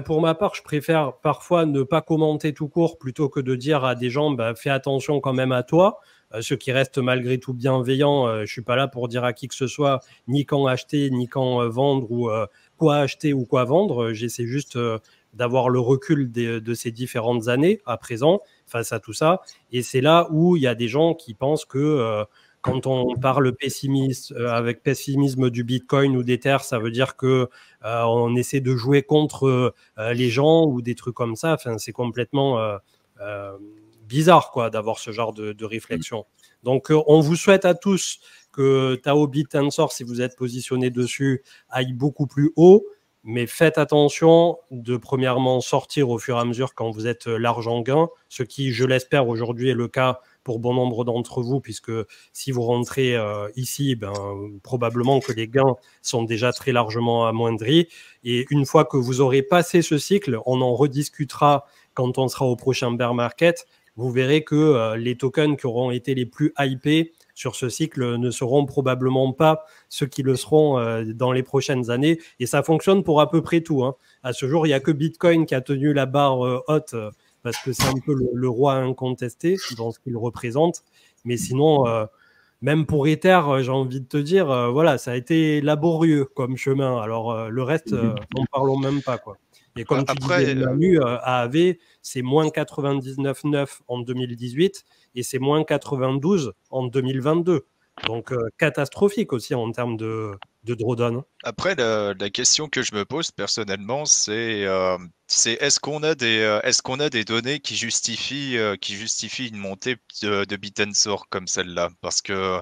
pour ma part, je préfère parfois ne pas commenter tout court plutôt que de dire à des gens fais attention quand même à toi. Ceux qui restent malgré tout bienveillants, je ne suis pas là pour dire à qui que ce soit ni quand acheter, ni quand vendre ou quoi acheter ou quoi vendre. J'essaie juste d'avoir le recul de ces différentes années à présent face à tout ça. Et c'est là où il y a des gens qui pensent que quand on parle avec pessimisme du Bitcoin ou d'Ether, ça veut dire que on essaie de jouer contre les gens ou des trucs comme ça. Enfin, c'est complètement bizarre quoi, d'avoir ce genre de réflexion. Donc, on vous souhaite à tous que Taobit Tensor, si vous êtes positionné dessus, aille beaucoup plus haut. Mais faites attention de premièrement sortir au fur et à mesure quand vous êtes large en gain, ce qui, je l'espère, aujourd'hui est le cas pour bon nombre d'entre vous, puisque si vous rentrez ici, probablement que les gains sont déjà très largement amoindris. Et une fois que vous aurez passé ce cycle, on en rediscutera quand on sera au prochain bear market. Vous verrez que les tokens qui auront été les plus hypés sur ce cycle ne seront probablement pas ceux qui le seront dans les prochaines années. Et ça fonctionne pour à peu près tout. Hein. À ce jour, il n'y a que Bitcoin qui a tenu la barre haute parce que c'est un peu le roi incontesté dans ce qu'il représente. Mais sinon, même pour Ether, j'ai envie de te dire, voilà, ça a été laborieux comme chemin. Alors, le reste, n'en parlons même pas, quoi. Et comme tu disais, Manu, AAV, c'est moins 99,9 en 2018 et c'est moins 92 en 2022. Donc, catastrophique aussi en termes de drawdown. Après, la question que je me pose personnellement, c'est est-ce qu'on a des données qui justifient une montée de Bitensor comme celle-là? Parce que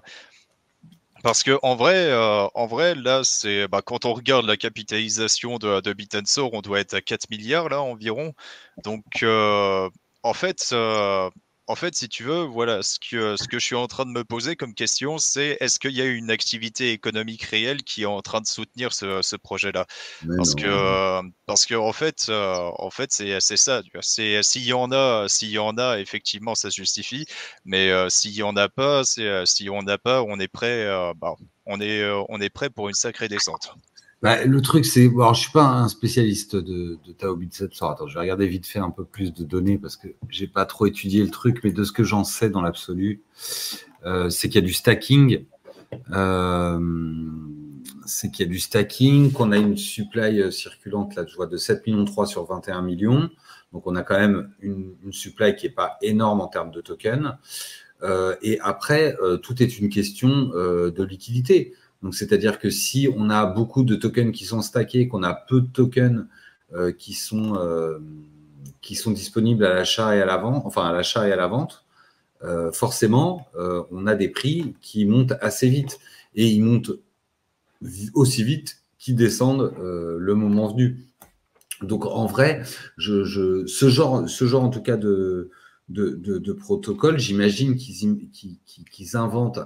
en vrai, là, c'est quand on regarde la capitalisation de Bitensor, on doit être à 4 milliards là environ. Donc, en fait, si tu veux, voilà, ce que je suis en train de me poser comme question, c'est est-ce qu'il y a une activité économique réelle qui est en train de soutenir ce projet-là? Parce que en fait, c'est ça. S'il y en a, effectivement, ça se justifie. Mais s'il y en a pas, on est prêt. On est prêt pour une sacrée descente. Le truc, c'est. Alors, je suis pas un spécialiste de Taobit Tensor. Attends, je vais regarder vite fait un peu plus de données parce que j'ai pas trop étudié le truc, mais de ce que j'en sais dans l'absolu, c'est qu'il y a du stacking. Qu'on a une supply circulante, là, je vois de 7,3 millions sur 21 millions. Donc, on a quand même une supply qui est pas énorme en termes de tokens. Et après, tout est une question de liquidité. Donc, c'est-à-dire que si on a beaucoup de tokens qui sont stackés, qu'on a peu de tokens qui sont disponibles à l'achat et à la vente, forcément, on a des prix qui montent assez vite. Et ils montent aussi vite qu'ils descendent le moment venu. Donc, en vrai, ce genre en tout cas de protocole, j'imagine qu'ils inventent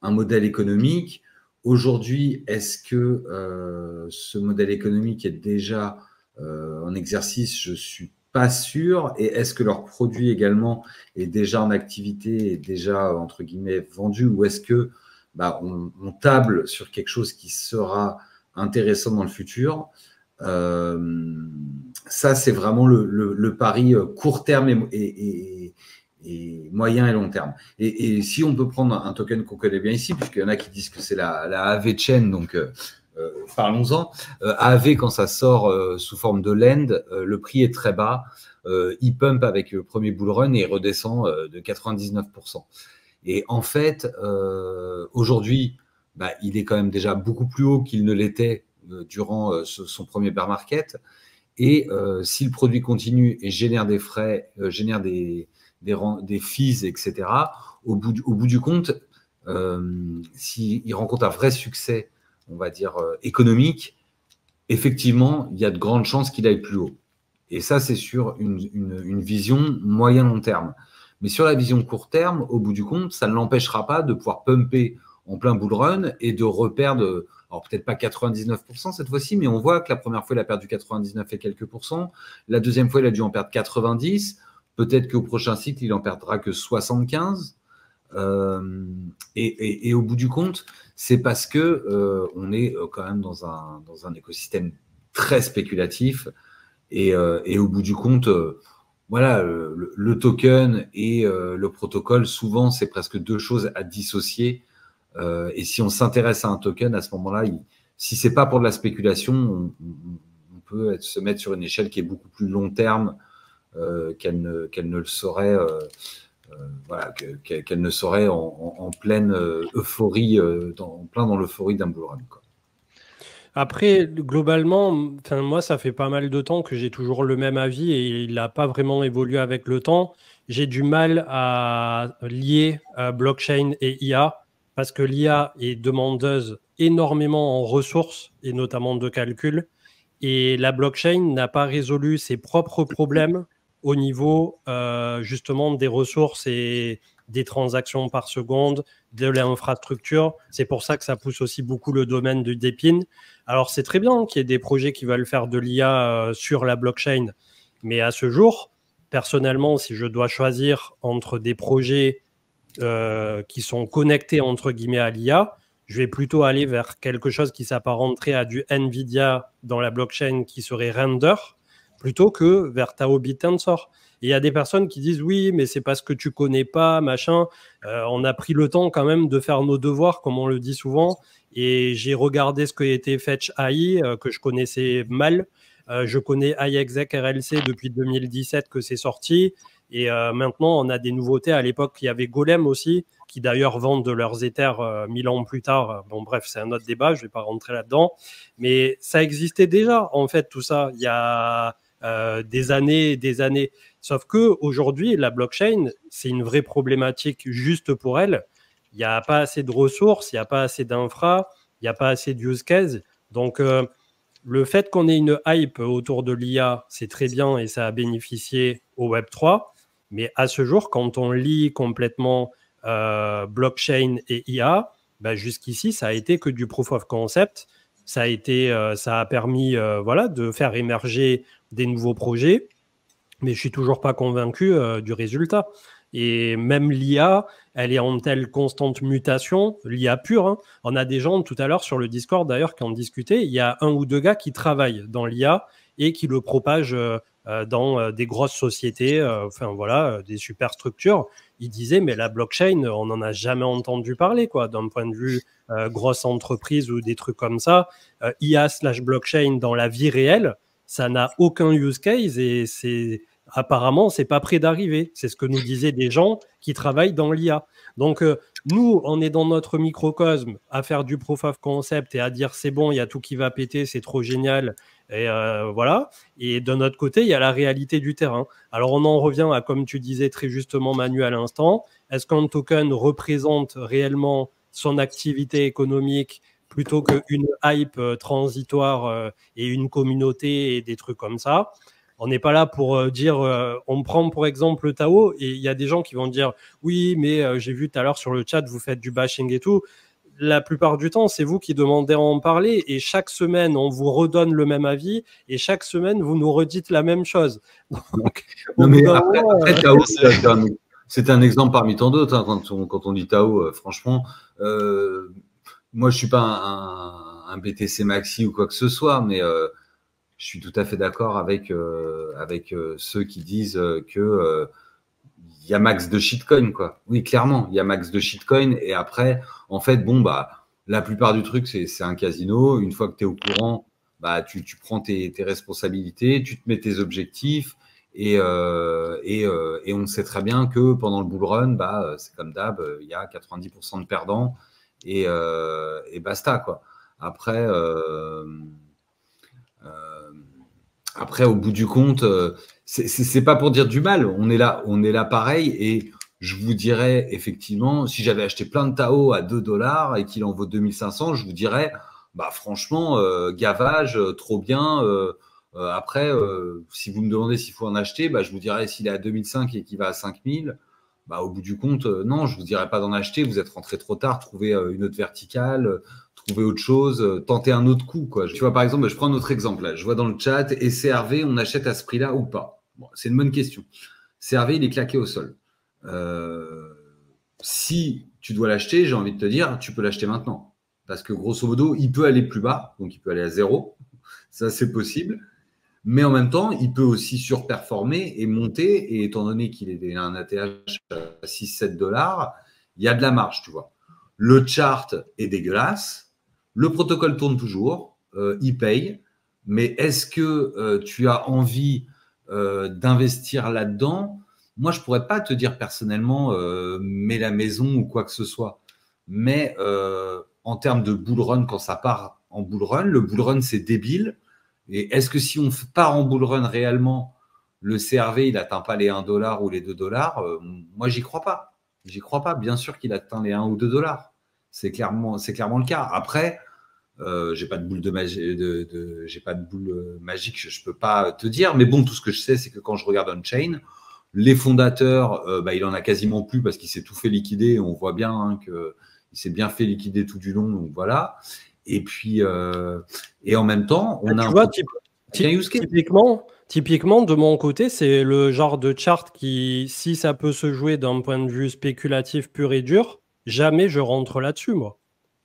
un modèle économique. Aujourd'hui, est-ce que ce modèle économique est déjà en exercice? Je ne suis pas sûr. Et est-ce que leur produit également est déjà en activité, est déjà, entre guillemets, vendu? Ou est-ce que on table sur quelque chose qui sera intéressant dans le futur? Ça, c'est vraiment le pari court terme et moyen et long terme. Et si on peut prendre un token qu'on connaît bien ici, puisqu'il y en a qui disent que c'est la AAV Chain, donc parlons-en. AAV, quand ça sort sous forme de lend, le prix est très bas. il pump avec le premier bull run et il redescend de 99%. Et en fait, aujourd'hui, il est quand même déjà beaucoup plus haut qu'il ne l'était durant son premier bear market. Et si le produit continue et génère des frais, génère des fees, etc., au bout du compte, s'il rencontre un vrai succès, on va dire, économique, effectivement, il y a de grandes chances qu'il aille plus haut. Et ça, c'est sur une vision moyen-long terme. Mais sur la vision court terme, au bout du compte, ça ne l'empêchera pas de pouvoir pumper en plein bull run et de reperdre, alors peut-être pas 99% cette fois-ci, mais on voit que la première fois, il a perdu 99 et quelques pourcents. La deuxième fois, il a dû en perdre 90. Peut-être qu'au prochain cycle, il en perdra que 75. Et au bout du compte, c'est parce que on est quand même dans un écosystème très spéculatif. Et au bout du compte, voilà, le token et le protocole, souvent, c'est presque deux choses à dissocier. Et si on s'intéresse à un token, à ce moment-là, si c'est pas pour de la spéculation, on peut se mettre sur une échelle qui est beaucoup plus long terme qu'elle ne le serait, voilà, qu'elle ne serait en pleine euphorie, plein dans l'euphorie d'un bull run, quoi. Après, globalement, moi, ça fait pas mal de temps que j'ai toujours le même avis et il n'a pas vraiment évolué avec le temps. J'ai du mal à lier blockchain et IA parce que l'IA est demandeuse énormément en ressources et notamment de calcul. Et la blockchain n'a pas résolu ses propres problèmes au niveau justement des ressources et des transactions par seconde, de l'infrastructure. C'est pour ça que ça pousse aussi beaucoup le domaine du DePIN. Alors, c'est très bien qu'il y ait des projets qui veulent faire de l'IA sur la blockchain, mais à ce jour, personnellement, si je dois choisir entre des projets qui sont connectés entre guillemets à l'IA, je vais plutôt aller vers quelque chose qui s'apparenterait à du NVIDIA dans la blockchain qui serait Render, plutôt que vers Tao BitTensor. Et il y a des personnes qui disent oui, mais c'est parce que tu connais pas, machin. On a pris le temps quand même de faire nos devoirs, comme on le dit souvent. Et j'ai regardé ce qu'était Fetch AI, que je connaissais mal. Je connais iExec RLC depuis 2017 que c'est sorti. Et maintenant, on a des nouveautés. À l'époque, il y avait Golem aussi, qui d'ailleurs vendent de leurs Ethers 1000 ans plus tard. Bon, bref, c'est un autre débat, je ne vais pas rentrer là-dedans. Mais ça existait déjà, en fait, tout ça. Il y a des années et des années. Sauf qu'aujourd'hui, la blockchain, c'est une vraie problématique juste pour elle. Il n'y a pas assez de ressources, il n'y a pas assez d'infra, il n'y a pas assez de use case. Donc, le fait qu'on ait une hype autour de l'IA, c'est très bien et ça a bénéficié au Web3. Mais à ce jour, quand on lit complètement blockchain et IA, jusqu'ici, ça a été que du proof of concept. Ça a permis voilà, de faire émerger des nouveaux projets. Mais je suis toujours pas convaincu du résultat. Et même l'IA, elle est en telle constante mutation, l'IA pure. Hein. On a des gens tout à l'heure sur le Discord d'ailleurs qui en discutaient. Il y a un ou deux gars qui travaillent dans l'IA et qui le propagent dans des grosses sociétés, des superstructures. Ils disaient, mais la blockchain, on n'en a jamais entendu parler, quoi, d'un point de vue grosse entreprise ou des trucs comme ça. IA/blockchain dans la vie réelle, ça n'a aucun use case et apparemment, c'est pas près d'arriver. C'est ce que nous disaient des gens qui travaillent dans l'IA. Donc, nous, on est dans notre microcosme à faire du proof of concept et à dire c'est bon, il y a tout qui va péter, c'est trop génial. Et voilà. Et de notre côté, il y a la réalité du terrain. Alors, on en revient à, comme tu disais très justement, Manu, à l'instant. Est-ce qu'un token représente réellement son activité économique plutôt qu'une hype transitoire et une communauté et des trucs comme ça? On n'est pas là pour dire, on prend pour exemple Tao et il y a des gens qui vont dire oui, mais j'ai vu tout à l'heure sur le chat, vous faites du bashing et tout. La plupart du temps, c'est vous qui demandez à en parler et chaque semaine, on vous redonne le même avis et chaque semaine, vous nous redites la même chose. Donc, non, mais après Tao, c'est un exemple parmi tant d'autres. Hein, quand on dit Tao, franchement, moi, je ne suis pas un BTC Maxi ou quoi que ce soit, mais je suis tout à fait d'accord avec ceux qui disent que il y a max de shitcoin, quoi. Oui, clairement, il y a max de shitcoin. Et après, en fait, la plupart du truc, c'est un casino. Une fois que tu es au courant, tu prends tes responsabilités, tu te mets tes objectifs Et on sait très bien que pendant le bull run, c'est comme d'hab, il y a 90% de perdants et basta, quoi. Après, au bout du compte, c'est pas pour dire du mal. On est là pareil. Et je vous dirais, effectivement, si j'avais acheté plein de Tao à 2 $ et qu'il en vaut 2500, je vous dirais, franchement, gavage, trop bien. Après, si vous me demandez s'il faut en acheter, je vous dirais, s'il est à 2005 et qu'il va à 5000, au bout du compte, non, je vous dirais pas d'en acheter. Vous êtes rentré trop tard. Trouvez une autre verticale, trouver autre chose, tenter un autre coup, quoi. Tu vois, par exemple, je prends un autre exemple. Là. Je vois dans le chat, et CRV, on achète à ce prix-là ou pas? Bon, c'est une bonne question. CRV, il est claqué au sol. Si tu dois l'acheter, j'ai envie de te dire, tu peux l'acheter maintenant. Parce que grosso modo, il peut aller plus bas, donc il peut aller à 0. Ça, c'est possible. Mais en même temps, il peut aussi surperformer et monter. Et étant donné qu'il a un ATH à 6-7 $, il y a de la marge, tu vois. Le chart est dégueulasse. Le protocole tourne toujours. Il paye. Mais est-ce que tu as envie d'investir là-dedans? Moi, je ne pourrais pas te dire personnellement mets la maison ou quoi que ce soit. Mais en termes de bull run, quand ça part en bull run, le bull run, c'est débile. Et est-ce que si on part en bull run réellement, le CRV, il n'atteint pas les 1 $ ou les 2 $? Moi, j'y crois pas. J'y crois pas. Bien sûr qu'il atteint les 1 ou 2 $. C'est clairement le cas. Après, j'ai pas de boule de magie, j'ai pas de boule magique, je peux pas te dire. Mais bon, tout ce que je sais, c'est que quand je regarde on-chain, les fondateurs, il en a quasiment plus parce qu'il s'est tout fait liquider. On voit bien qu'il s'est bien fait liquider tout du long. Donc voilà. Et puis, et en même temps, on a tu vois, typiquement, de mon côté, c'est le genre de chart qui, si ça peut se jouer d'un point de vue spéculatif pur et dur, jamais je rentre là-dessus, moi.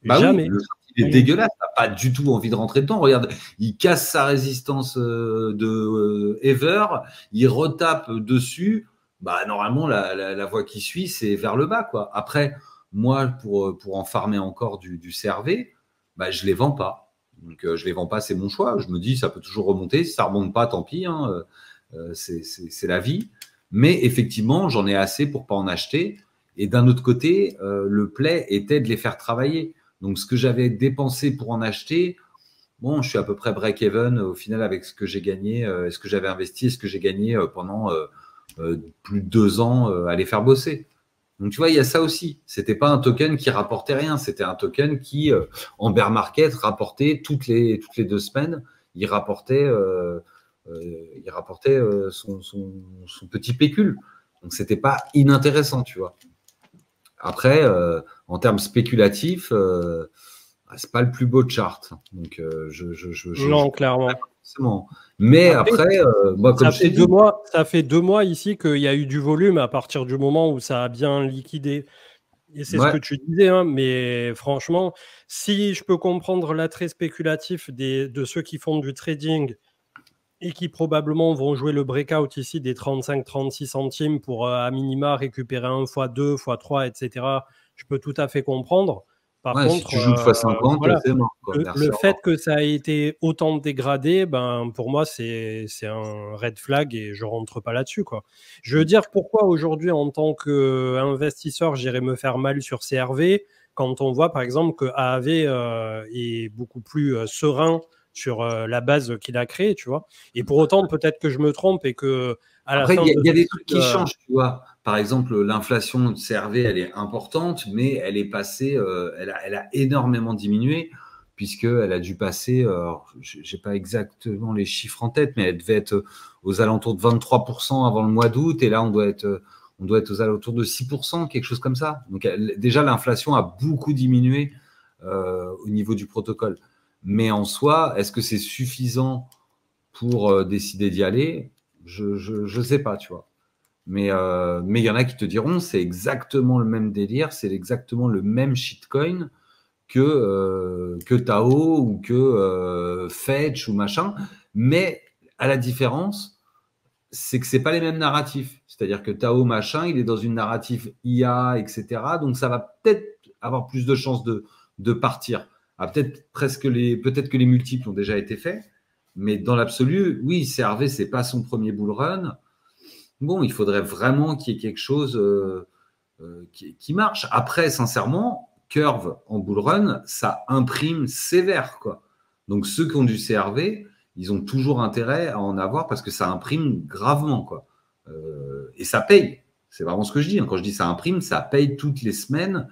Jamais. Oui, le chart, il est dégueulasse. T'as pas du tout envie de rentrer dedans. Regarde, il casse sa résistance de Ever, il retape dessus. Normalement, la voie qui suit, c'est vers le bas, quoi. Après, moi, pour en farmer encore du CRV, je les vends pas. Donc, je les vends pas, c'est mon choix. Je me dis, ça peut toujours remonter. Si ça remonte pas, tant pis. C'est la vie. Mais effectivement, j'en ai assez pour pas en acheter. Et d'un autre côté, le play était de les faire travailler. Donc, ce que j'avais dépensé pour en acheter, bon, je suis à peu près break-even au final avec ce que j'ai gagné, ce que j'avais investi et ce que j'ai gagné pendant plus de 2 ans à les faire bosser. Donc, tu vois, il y a ça aussi. C'était pas un token qui rapportait rien. C'était un token qui, en bear market, rapportait toutes les 2 semaines. Il rapportait son petit pécule. Donc, c'était pas inintéressant, tu vois. Après, en termes spéculatifs, c'est pas le plus beau chart. Donc, non, clairement. Forcément. Mais après, moi, comme ça fait 2 mois ici qu'il y a eu du volume à partir du moment où ça a bien liquidé. Et c'est ce que tu disais, hein, mais franchement, si je peux comprendre l'attrait spéculatif de ceux qui font du trading et qui probablement vont jouer le breakout ici des 35-36 centimes pour à minima récupérer 1 x2, x3, etc., je peux tout à fait comprendre. Par contre, si tu joues de x50, voilà, c'est mort. Le fait que ça a été autant dégradé, pour moi, c'est un red flag et je ne rentre pas là-dessus, quoi. Je veux dire, pourquoi aujourd'hui, en tant qu'investisseur, j'irais me faire mal sur CRV quand on voit, par exemple, que AAV est beaucoup plus serein sur la base qu'il a créée, tu vois. Et pour autant, peut-être que je me trompe et que à la Après, fin il y a des trucs qui changent, tu vois. Par exemple, l'inflation de CRV, elle est importante, mais elle est passée, elle a énormément diminué, puisqu'elle a dû passer, je n'ai pas exactement les chiffres en tête, mais elle devait être aux alentours de 23% avant le mois d'août, et là, on doit être aux alentours de 6%, quelque chose comme ça. Donc, déjà, l'inflation a beaucoup diminué au niveau du protocole. Mais en soi, est-ce que c'est suffisant pour décider d'y aller? Je sais pas, tu vois. Mais il y en a qui te diront c'est exactement le même délire, c'est exactement le même shitcoin que Tao ou que Fetch ou machin. Mais à la différence, c'est que c'est pas les mêmes narratifs. C'est-à-dire que Tao machin, il est dans une narrative IA, etc. Donc ça va peut-être avoir plus de chances de partir. Peut-être que les multiples ont déjà été faits. Mais dans l'absolu, oui, CRV, c'est pas son premier bull run. bon, il faudrait vraiment qu'il y ait quelque chose qui marche. Après, sincèrement, Curve en bull run, ça imprime sévère, quoi. Donc, ceux qui ont du CRV, ils ont toujours intérêt à en avoir parce que ça imprime gravement, quoi. Et ça paye. C'est vraiment ce que je dis. Quand je dis ça imprime, ça paye toutes les semaines.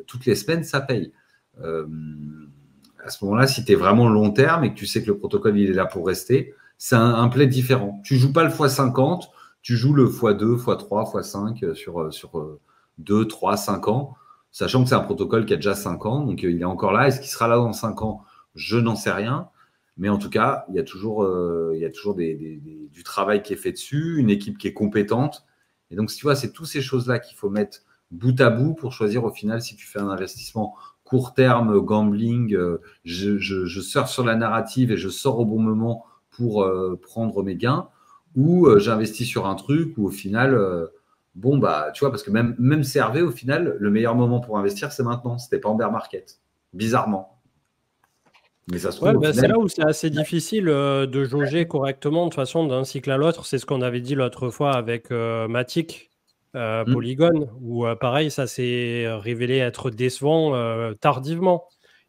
Toutes les semaines, ça paye. À ce moment-là, si tu es vraiment long terme et que tu sais que le protocole il est là pour rester, c'est un play différent. Tu joues pas le x50, tu joues le x2, x3, x5 sur 2, 3, 5 ans, sachant que c'est un protocole qui a déjà 5 ans, donc il est encore là. Est-ce qu'il sera là dans 5 ans? Je n'en sais rien. Mais en tout cas, il y a toujours du travail qui est fait dessus, une équipe qui est compétente. Et donc, tu vois, c'est toutes ces choses-là qu'il faut mettre bout à bout pour choisir au final si tu fais un investissement court terme, gambling, je surfe sur la narrative et je sors au bon moment pour prendre mes gains, ou j'investis sur un truc où au final, bon, bah, tu vois, parce que même CRV, au final, le meilleur moment pour investir, c'est maintenant. C'était pas en bear market, bizarrement. Mais ça se trouve, ouais, c'est là où c'est assez difficile de jauger correctement de toute façon d'un cycle à l'autre. C'est ce qu'on avait dit l'autre fois avec Matic, Polygon, où pareil, ça s'est révélé être décevant tardivement.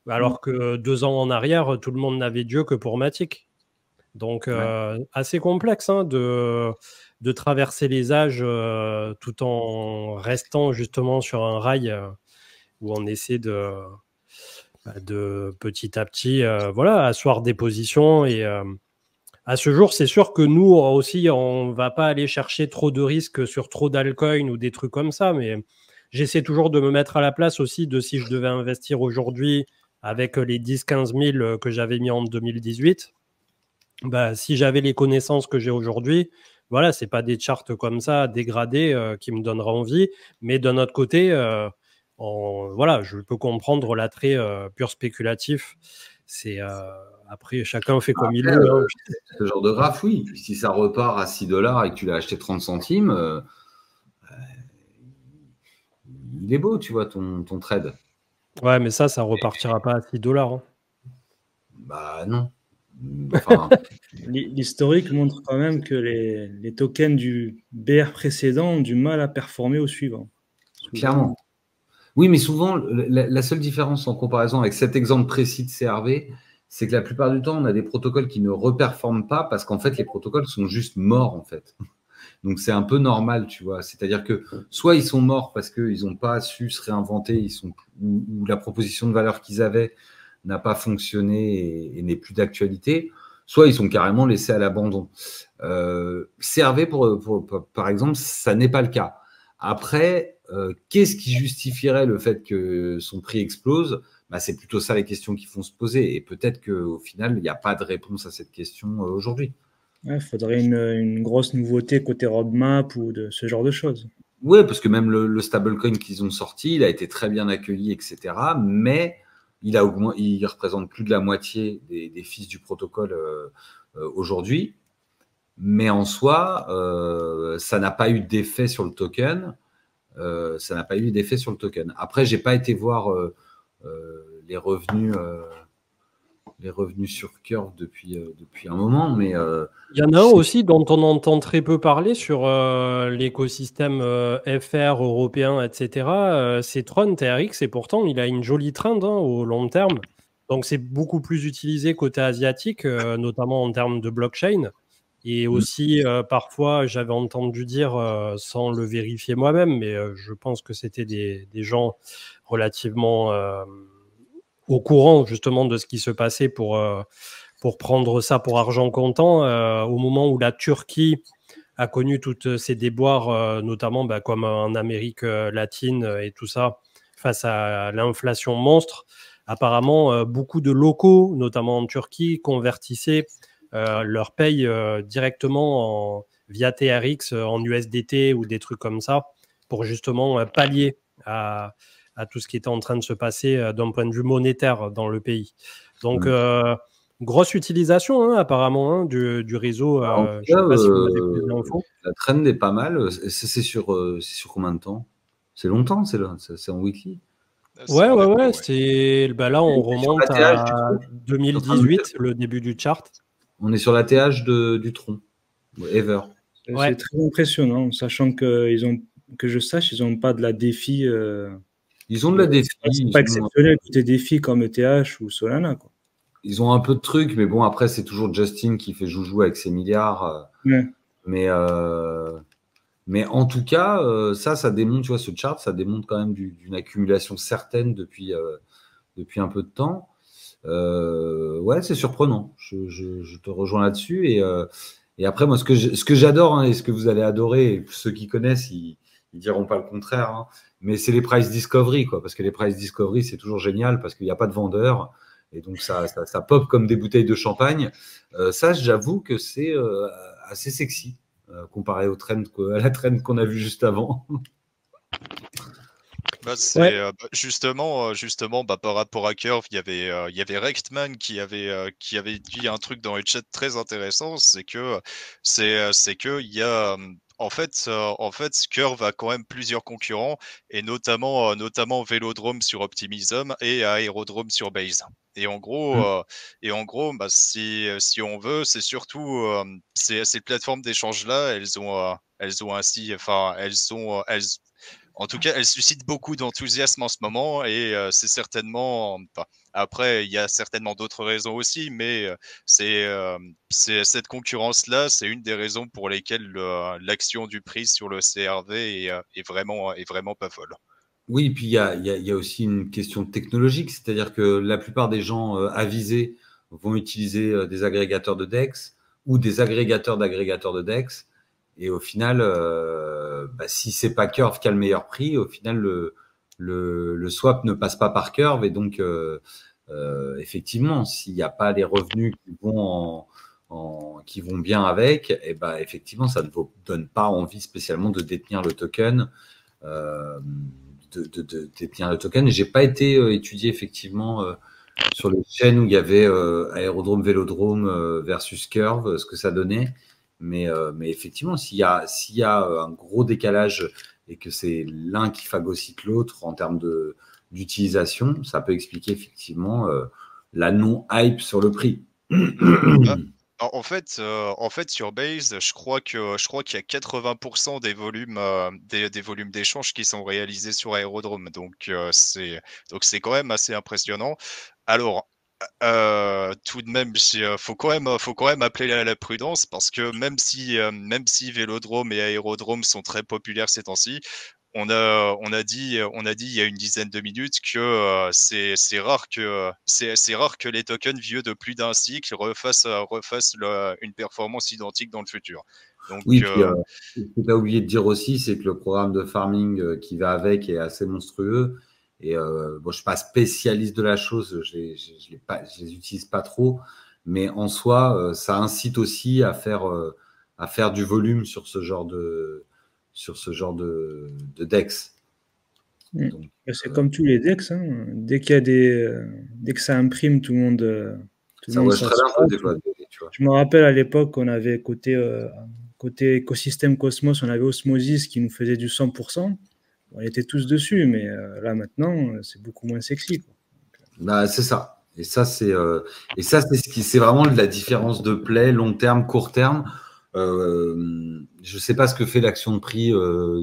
Alors que 2 ans en arrière, tout le monde n'avait Dieu que pour Matic. Donc, assez complexe de traverser les âges tout en restant justement sur un rail où on essaie de petit à petit asseoir des positions. Et à ce jour, c'est sûr que nous aussi, on ne va pas aller chercher trop de risques sur trop d'altcoins ou des trucs comme ça, mais j'essaie toujours de me mettre à la place aussi de si je devais investir aujourd'hui avec les 10-15 000 que j'avais mis en 2018. Si j'avais les connaissances que j'ai aujourd'hui, voilà, c'est pas des charts comme ça dégradés qui me donneraient envie, mais d'un autre côté, je peux comprendre l'attrait pur spéculatif. C'est après chacun fait comme il veut. Ce genre de graphe, oui. Si ça repart à 6 $ et que tu l'as acheté 30 centimes, il est beau, tu vois, ton trade. Ouais, mais ça repartira pas à 6 $. Hein. Bah non. Enfin, l'historique montre quand même que les tokens du BR précédent ont du mal à performer au suivant. Clairement. Oui, mais souvent, la seule différence en comparaison avec cet exemple précis de CRV, c'est que la plupart du temps, on a des protocoles qui ne reperforment pas parce qu'en fait, les protocoles sont juste morts, en fait. Donc, c'est un peu normal, tu vois. C'est-à-dire que soit ils sont morts parce qu'ils n'ont pas su se réinventer, ou la proposition de valeur qu'ils avaient n'a pas fonctionné et n'est plus d'actualité, soit ils sont carrément laissés à l'abandon. CRV, par exemple, ça n'est pas le cas. Après, qu'est-ce qui justifierait le fait que son prix explose? C'est plutôt ça les questions qui font se poser. Et peut-être qu'au final, il n'y a pas de réponse à cette question aujourd'hui. Il faudrait une grosse nouveauté côté roadmap ou de ce genre de choses. Oui, parce que même le stablecoin qu'ils ont sorti, il a été très bien accueilli, etc. Mais il représente plus de la moitié des fils du protocole aujourd'hui. Mais en soi, ça n'a pas eu d'effet sur le token. Après, j'ai pas été voir les revenus sur Curve depuis un moment, mais il y en a un aussi dont on entend très peu parler sur l'écosystème FR européen, etc. C'est Tron TRX, et pourtant il a une jolie trend au long terme. Donc c'est beaucoup plus utilisé côté asiatique, notamment en termes de blockchain. Et aussi, parfois, j'avais entendu dire, sans le vérifier moi-même, mais je pense que c'était des gens relativement au courant justement de ce qui se passait pour prendre ça pour argent comptant, au moment où la Turquie a connu toutes ces déboires, notamment comme en Amérique latine et tout ça, face à l'inflation monstre. Apparemment, beaucoup de locaux, notamment en Turquie, convertissaient leur paye directement via TRX en USDT ou des trucs comme ça pour justement pallier à tout ce qui était en train de se passer d'un point de vue monétaire dans le pays. Donc, grosse utilisation apparemment du réseau. Je ne sais pas si vous avez plus d'infos. La trend est pas mal. C'est sur combien de temps? C'est longtemps, c'est en weekly. Ouais. Là, on remonte à 2018, le début du chart. On est sur l'ATH du tronc, Ever. Ouais. C'est très impressionnant, sachant que je sache, ils n'ont pas de la défi. Ils ont de la défi. C'est pas exceptionnel côté défi comme ETH ou Solana, quoi. Ils ont un peu de trucs, mais bon, après, c'est toujours Justin qui fait joujou avec ses milliards. Ouais. Mais en tout cas, ça démontre, tu vois, ce chart, ça démontre quand même d'une accumulation certaine depuis un peu de temps. Ouais, c'est surprenant. Je te rejoins là-dessus. Et après, moi, ce que j'adore, hein, et ce que vous allez adorer, et ceux qui connaissent, ils diront pas le contraire, hein, mais c'est les price discovery, quoi. Parce que les price discovery, c'est toujours génial parce qu'il n'y a pas de vendeur. Et donc, ça pop comme des bouteilles de champagne. Ça, j'avoue que c'est assez sexy comparé à la trend qu'on a vue juste avant. Justement, par rapport à Curve, il y avait Rechtman qui avait dit un truc dans le chat très intéressant, c'est que il y a en fait, Curve a quand même plusieurs concurrents et notamment Vélodrome sur Optimism et Aérodrome sur Base. Et en gros, si on veut, c'est surtout ces plateformes d'échange là, elles ont en tout cas, elles suscitent beaucoup d'enthousiasme en ce moment et c'est certainement. Après, il y a certainement d'autres raisons aussi, mais c'est cette concurrence-là, c'est une des raisons pour lesquelles l'action du prix sur le CRV est vraiment pas folle. Oui, puis il y a aussi une question technologique, c'est-à-dire que la plupart des gens avisés vont utiliser des agrégateurs de DEX ou des agrégateurs d'agrégateurs de DEX. Et au final, si c'est pas Curve qui a le meilleur prix, au final, le swap ne passe pas par Curve. Et donc, effectivement, s'il n'y a pas les revenus qui vont bien avec, et effectivement, ça ne vous donne pas envie spécialement de détenir le token. De détenir le token. Et j'ai pas été étudié effectivement sur les chaînes où il y avait Aérodrome, Vélodrome versus Curve, ce que ça donnait. Mais effectivement, s'il y a un gros décalage et que c'est l'un qui phagocyte l'autre en termes d'utilisation, ça peut expliquer effectivement la non-hype sur le prix. En fait, sur Base, je crois qu'il y a 80% des volumes d'échanges qui sont réalisés sur Aérodrome. Donc c'est quand même assez impressionnant. Alors tout de même, faut quand même appeler à la prudence parce que même si Vélodrome et Aérodrome sont très populaires ces temps-ci, on a dit il y a une dizaine de minutes que c'est rare que les tokens vieux de plus d'un cycle refassent une performance identique dans le futur. Donc, oui, puis ce que tu as oublié de dire aussi, c'est que le programme de farming qui va avec est assez monstrueux. Et bon, je ne suis pas spécialiste de la chose, je les utilise pas trop, mais en soi, ça incite aussi à faire du volume sur ce genre de DEX. Donc, c'est comme tous les DEX, hein. Dès que ça imprime, tout le monde. Ça rush très bien, quoi, des fois, tu vois. Je me rappelle à l'époque, on avait côté écosystème Cosmos, on avait Osmosis qui nous faisait du 100%. On était tous dessus, mais là maintenant, c'est beaucoup moins sexy, quoi. C'est ça. Et ça, c'est c'est vraiment la différence de play long terme, court terme. Je ne sais pas ce que fait l'action de prix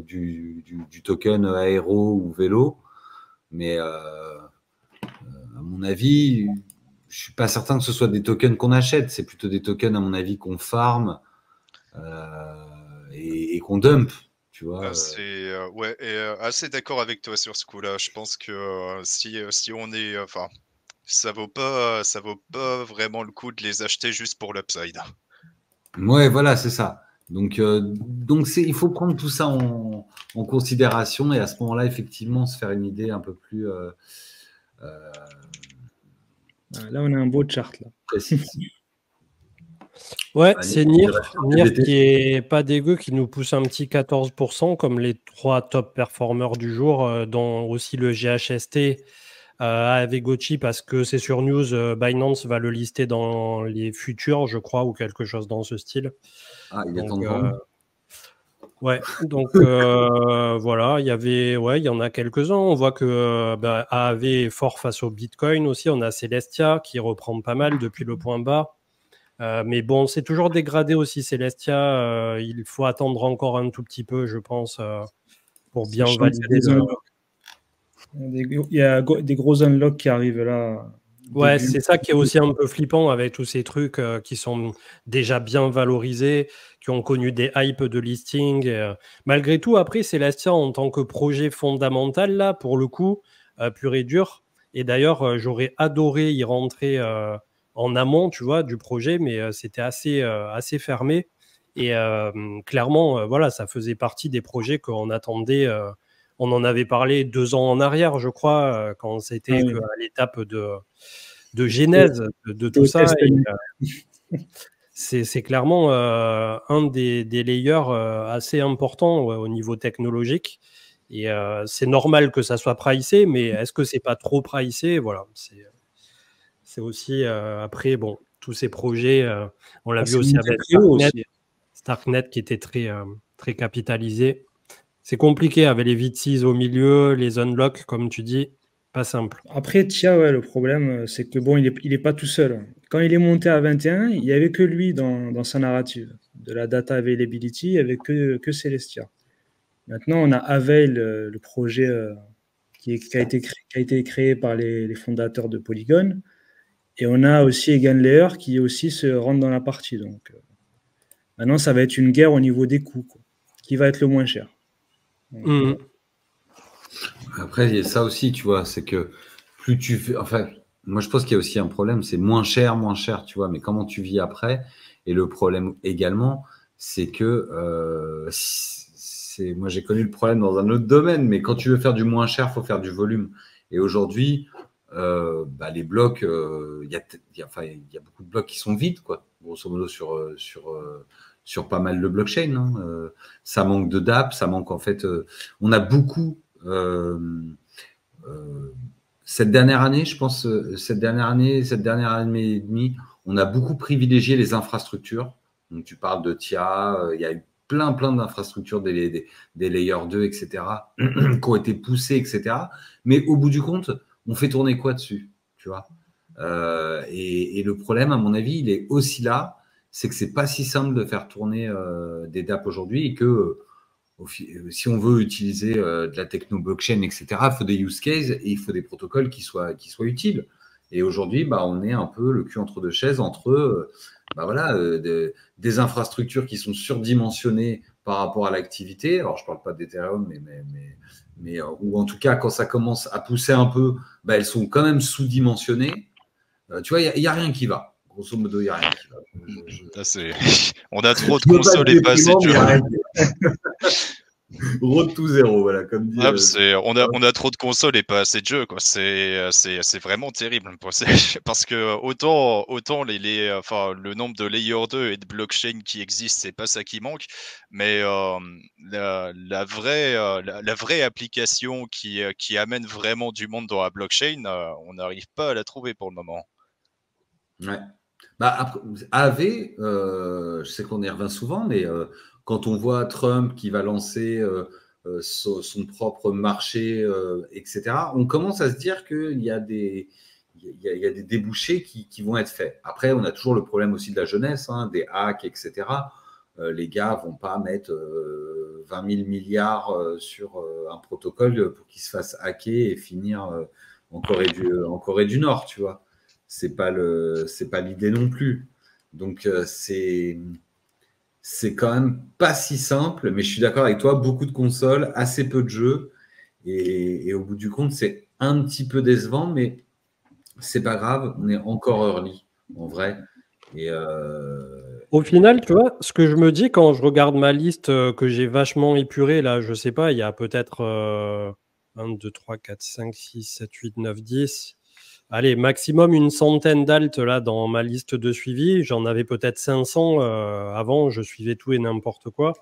du token aéro ou vélo, mais à mon avis, je suis pas certain que ce soit des tokens qu'on achète. C'est plutôt des tokens, à mon avis, qu'on farm et qu'on dump. Tu vois, assez d'accord avec toi sur ce coup-là. Je pense que si on est, ça vaut pas vraiment le coup de les acheter juste pour l'upside. Ouais, voilà, c'est ça. Donc il faut prendre tout ça en considération et à ce moment-là, effectivement, se faire une idée un peu plus là, on a un beau chart là. précise. Ouais, c'est Nir qui est pas dégueu, qui nous pousse un petit 14%, comme les 3 top performers du jour, dont aussi le GHST avec Gochi, parce que c'est sur news, Binance va le lister dans les futurs, je crois, ou quelque chose dans ce style. Ah, il est temps de vendre. Ouais, donc voilà, il y en a quelques-uns. On voit que AAV est fort face au Bitcoin aussi. On a Celestia qui reprend pas mal depuis le point bas. Mais bon, c'est toujours dégradé aussi, Celestia. Il faut attendre encore un tout petit peu, je pense, pour bien valider. Il y a des gros unlocks qui arrivent là. Ouais, c'est ça qui est aussi un peu flippant avec tous ces trucs qui sont déjà bien valorisés, qui ont connu des hypes de listing. Malgré tout, après, Celestia en tant que projet fondamental, là, pour le coup, pur et dur. Et d'ailleurs, j'aurais adoré y rentrer en amont, tu vois, du projet, mais c'était assez fermé. Et clairement, voilà, ça faisait partie des projets qu'on attendait. On en avait parlé 2 ans en arrière, je crois, quand c'était à l'étape de genèse de tout ça. C'est clairement un des layers assez importants au niveau technologique. Et c'est normal que ça soit pricé, mais est-ce que c'est pas trop pricé? Voilà, c'est aussi après, bon, tous ces projets, on l'a vu aussi avec Starknet qui était très capitalisé. C'est compliqué avec les VTs au milieu, les unlocks, comme tu dis, pas simple. Après, Tia, ouais, le problème, c'est que bon, il est pas tout seul. Quand il est monté à 21, il n'y avait que lui dans sa narrative. De la data availability, il n'y avait que Celestia. Maintenant, on a Avail, le projet qui a été créé par les fondateurs de Polygon. Et on a aussi EigenLayer qui aussi se rentre dans la partie. Donc, maintenant, ça va être une guerre au niveau des coûts, quoi. Qui va être le moins cher. Donc, Après, il y a ça aussi, tu vois, c'est que plus tu fais. Enfin, moi, je pense qu'il y a aussi un problème, c'est moins cher, tu vois, mais comment tu vis après? Et le problème également, c'est que moi, j'ai connu le problème dans un autre domaine, mais quand tu veux faire du moins cher, il faut faire du volume. Et aujourd'hui, les blocs, il y a beaucoup de blocs qui sont vides, quoi, grosso modo, sur pas mal de blockchains. Hein. Ça manque de DApp, ça manque en fait. On a beaucoup. Cette dernière année, je pense, cette dernière année et demie, on a beaucoup privilégié les infrastructures. Donc, tu parles de TIA, il y a eu plein d'infrastructures, des layers 2, etc., qui ont été poussées, etc. Mais au bout du compte, on fait tourner quoi dessus, tu vois? Et le problème, à mon avis, il est aussi là, c'est que c'est pas si simple de faire tourner des dApps aujourd'hui et que si on veut utiliser de la techno blockchain, etc., il faut des use cases et il faut des protocoles qui soient utiles. Et aujourd'hui, on est un peu le cul entre deux chaises entre des infrastructures qui sont surdimensionnées par rapport à l'activité. Alors, je ne parle pas d'Ethereum, mais ou en tout cas, quand ça commence à pousser un peu, elles sont quand même sous-dimensionnées. Tu vois, il n'y a rien qui va. Grosso modo, il n'y a rien qui va. On a trop de consoles et pas assez de jeux. Road to zéro, voilà, comme dit. On a trop de consoles et pas assez de jeux, quoi. C'est vraiment terrible. Parce que autant le nombre de layer 2 et de blockchain qui existent, c'est pas ça qui manque, mais la vraie application qui amène vraiment du monde dans la blockchain, on n'arrive pas à la trouver pour le moment. Ouais. Après, AV, je sais qu'on y revient souvent, mais quand on voit Trump qui va lancer son propre marché, etc., on commence à se dire qu'il y a des débouchés qui vont être faits. Après, on a toujours le problème aussi de la jeunesse, hein, des hacks, etc. Les gars ne vont pas mettre 20 000 milliards sur un protocole pour qu'il se fasse hacker et finir en Corée du Nord, tu vois. C'est pas l'idée non plus. Donc c'est quand même pas si simple, mais je suis d'accord avec toi, beaucoup de consoles, assez peu de jeux, et au bout du compte, c'est un petit peu décevant, mais c'est pas grave, on est encore early, en vrai. Et au final, tu vois, ce que je me dis quand je regarde ma liste que j'ai vachement épurée, là, je sais pas, il y a peut-être 1, 2, 3, 4, 5, 6, 7, 8, 9, 10... Allez, maximum une centaine d'alts là dans ma liste de suivi. J'en avais peut-être 500 avant. Je suivais tout et n'importe quoi.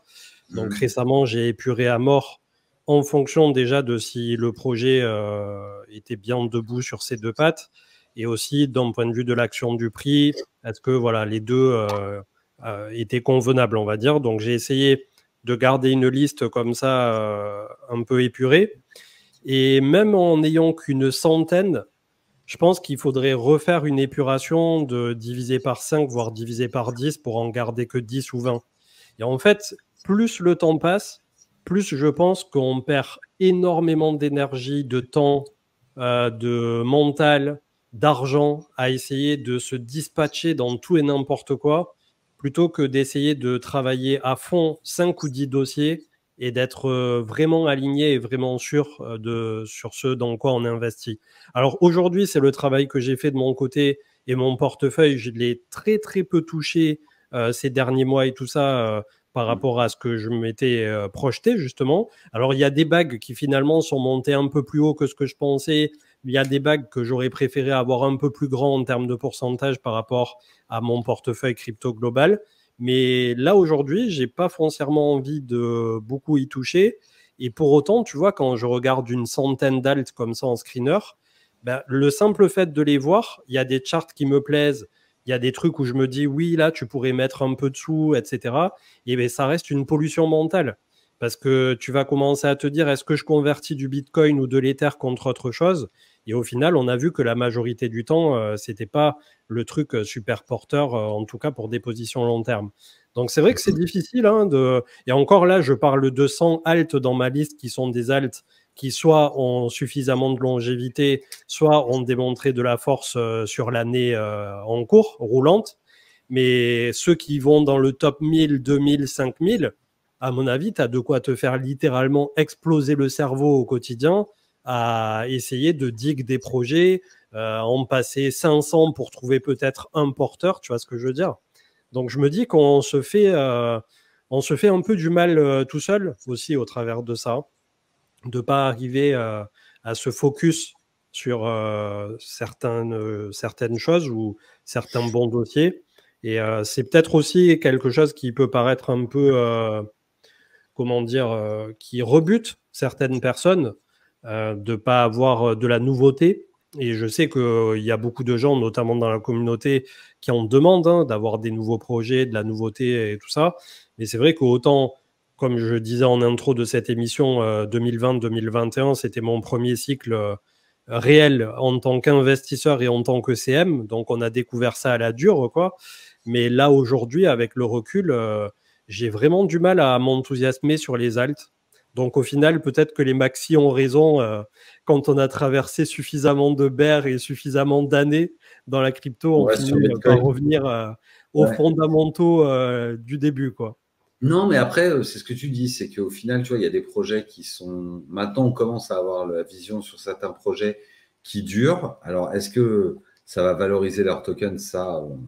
Donc récemment, j'ai épuré à mort en fonction déjà de si le projet était bien debout sur ses deux pattes et aussi d'un point de vue de l'action du prix. Est-ce que voilà, les deux étaient convenables, on va dire. Donc j'ai essayé de garder une liste comme ça un peu épurée. Et même en n'ayant qu'une centaine, je pense qu'il faudrait refaire une épuration de diviser par 5, voire diviser par 10 pour en garder que 10 ou 20. Et en fait, plus le temps passe, plus je pense qu'on perd énormément d'énergie, de temps, de mental, d'argent à essayer de se dispatcher dans tout et n'importe quoi, plutôt que d'essayer de travailler à fond 5 ou 10 dossiers et d'être vraiment aligné et vraiment sûr sur ce dans quoi on investit. Alors aujourd'hui, c'est le travail que j'ai fait de mon côté et mon portefeuille, je l'ai très très peu touché ces derniers mois et tout ça par rapport à ce que je m'étais projeté justement. Alors il y a des bagues qui finalement sont montées un peu plus haut que ce que je pensais. Il y a des bagues que j'aurais préféré avoir un peu plus grand en termes de pourcentage par rapport à mon portefeuille crypto global. Mais là, aujourd'hui, j'ai pas foncièrement envie de beaucoup y toucher. Et pour autant, tu vois, quand je regarde une centaine d'alts comme ça en screener, ben, le simple fait de les voir, il y a des charts qui me plaisent, il y a des trucs où je me dis, oui, là, tu pourrais mettre un peu de sous, etc. Et ben, ça reste une pollution mentale. Parce que tu vas commencer à te dire, est-ce que je convertis du Bitcoin ou de l'Ether contre autre chose? Et au final, on a vu que la majorité du temps, c'était pas le truc super porteur, en tout cas pour des positions long terme. Donc c'est vrai que c'est difficile. Et encore là, je parle de 100 alts dans ma liste qui sont des alts qui soit ont suffisamment de longévité, soit ont démontré de la force sur l'année en cours, roulante. Mais ceux qui vont dans le top 1000, 2000, 5000, à mon avis, tu as de quoi te faire littéralement exploser le cerveau au quotidien à essayer de dig des projets, en passer 500 pour trouver peut-être un porteur, tu vois ce que je veux dire? Donc je me dis qu'on se fait un peu du mal tout seul aussi au travers de ça, de pas arriver à se focus sur certaines choses ou certains bons dossiers. Et c'est peut-être aussi quelque chose qui peut paraître un peu, comment dire, qui rebute certaines personnes de ne pas avoir de la nouveauté. Et je sais qu'il y a beaucoup de gens, notamment dans la communauté, qui en demandent d'avoir des nouveaux projets, de la nouveauté et tout ça. Mais c'est vrai qu'autant, comme je disais en intro de cette émission, 2020-2021, c'était mon premier cycle réel en tant qu'investisseur et en tant que CM. Donc, on a découvert ça à la dure, quoi. Mais là, aujourd'hui, avec le recul, j'ai vraiment du mal à m'enthousiasmer sur les alts. Donc au final, peut-être que les maxis ont raison quand on a traversé suffisamment de bears et suffisamment d'années dans la crypto, on finit par revenir aux fondamentaux du début, quoi. Non, mais après, c'est ce que tu dis, c'est qu'au final, tu vois, il y a des projets qui sont… Maintenant, on commence à avoir la vision sur certains projets qui durent. Alors, est-ce que ça va valoriser leur token? Ça, on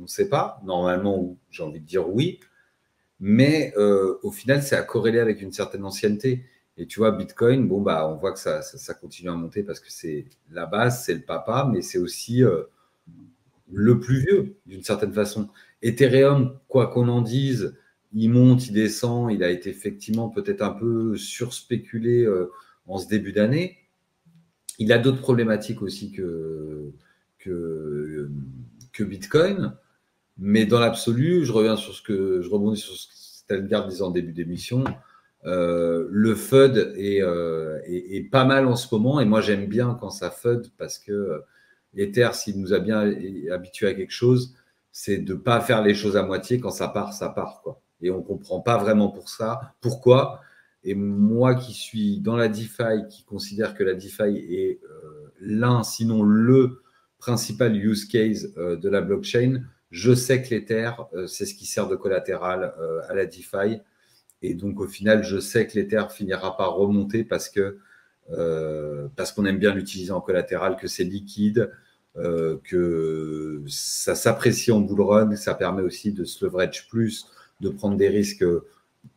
ne sait pas. Normalement, j'ai envie de dire oui. Mais au final, c'est à corréler avec une certaine ancienneté. Et tu vois, Bitcoin, bon, bah, on voit que ça continue à monter parce que c'est la base, c'est le papa, mais c'est aussi le plus vieux, d'une certaine façon. Ethereum, quoi qu'on en dise, il monte, il descend, il a été effectivement peut-être un peu surspéculé en ce début d'année. Il a d'autres problématiques aussi que Bitcoin. Mais dans l'absolu, je rebondis sur ce que Stelgard disait en début d'émission. Le FUD est pas mal en ce moment, et moi j'aime bien quand ça FUD parce que l'Ether, s'il nous a bien habitué à quelque chose, c'est de ne pas faire les choses à moitié. Quand ça part, quoi. Et on ne comprend pas vraiment pourquoi. Et moi qui suis dans la DeFi, qui considère que la DeFi est l'un, sinon le principal use case de la blockchain, je sais que l'Ether, c'est ce qui sert de collatéral à la DeFi. Et donc, au final, je sais que l'Ether finira par remonter parce qu'on aime bien l'utiliser en collatéral, que c'est liquide, que ça s'apprécie en bull run, ça permet aussi de se leverage plus, de prendre des risques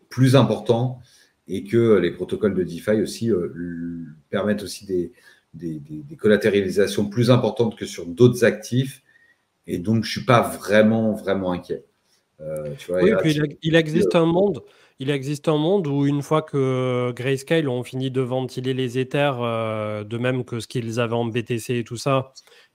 plus importants, et que les protocoles de DeFi aussi permettent aussi des collatéralisations plus importantes que sur d'autres actifs. Et donc, je ne suis pas vraiment inquiet. Tu vois, oui, puis il existe un monde où une fois que Grayscale ont fini de ventiler les Ethers, de même que ce qu'ils avaient en BTC et tout ça,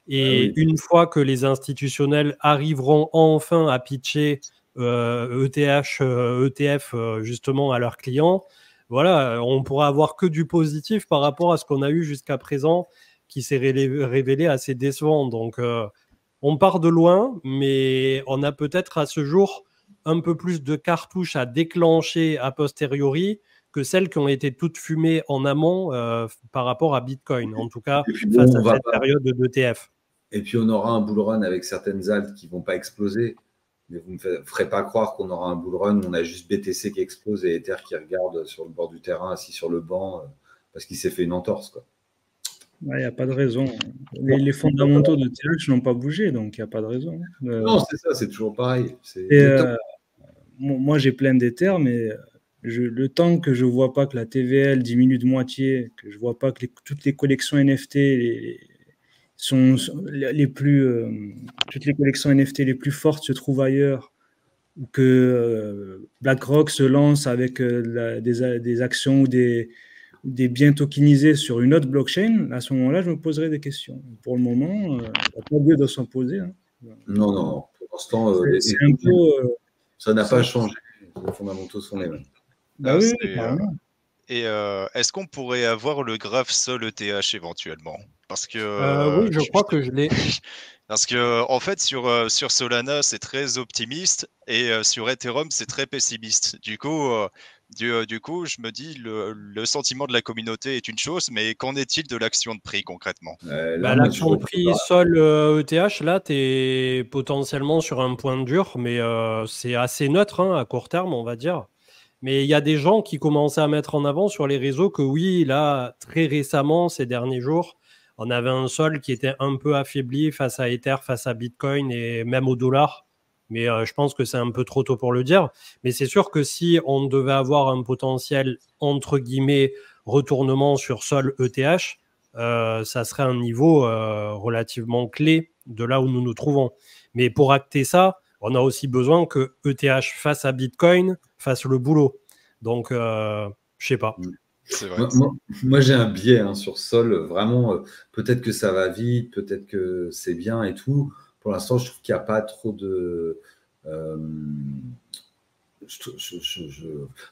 et une fois que les institutionnels arriveront enfin à pitcher ETH, ETF justement à leurs clients, voilà, on pourra avoir que du positif par rapport à ce qu'on a eu jusqu'à présent. qui s'est révélé assez décevant. Donc, on part de loin, mais on a peut-être à ce jour un peu plus de cartouches à déclencher a posteriori que celles qui ont été toutes fumées en amont par rapport à Bitcoin, en tout cas face à cette période d'ETF. Et puis on aura un bull run avec certaines altes qui ne vont pas exploser. Mais vous ne me ferez pas croire qu'on aura un bull run où on a juste BTC qui explose et Ether qui regarde sur le bord du terrain, assis sur le banc, parce qu'il s'est fait une entorse, quoi. Il n'y a pas de raison. Les fondamentaux de TH n'ont pas bougé, donc il n'y a pas de raison. Non, c'est ça, c'est toujours pareil. Moi, j'ai plein d'Ether, mais le temps que je ne vois pas que la TVL diminue de moitié, que je ne vois pas que toutes les collections NFT toutes les collections NFT les plus fortes se trouvent ailleurs, ou que BlackRock se lance avec des actions ou des biens tokenisés sur une autre blockchain, à ce moment-là, je me poserai des questions. Pour le moment, il n'y a pas lieu de s'en poser. Hein. Non. Pour l'instant, ça n'a pas changé. Les fondamentaux sont les mêmes. Bah oui, et est-ce qu'on pourrait avoir le graphe Sol ETH éventuellement? Parce que oui, je crois que je l'ai. Parce que en fait sur Solana c'est très optimiste et sur Ethereum c'est très pessimiste. Du coup je me dis le sentiment de la communauté est une chose, mais qu'en est-il de l'action de prix concrètement? L'action de prix Sol ETH, là tu es potentiellement sur un point dur, mais c'est assez neutre à court terme on va dire. Mais il y a des gens qui commençaient à mettre en avant sur les réseaux que oui, là très récemment ces derniers jours, on avait un sol qui était un peu affaibli face à Ether, face à Bitcoin et même au dollar. Mais je pense que c'est un peu trop tôt pour le dire. Mais c'est sûr que si on devait avoir un potentiel, entre guillemets, retournement sur sol ETH, ça serait un niveau relativement clé de là où nous nous trouvons. Mais pour acter ça, on a aussi besoin que ETH face à Bitcoin fasse le boulot. Donc, je sais pas. Vrai, moi j'ai un biais sur Sol, vraiment, peut-être que ça va vite, peut-être que c'est bien et tout. Pour l'instant, je trouve qu'il n'y a pas trop de...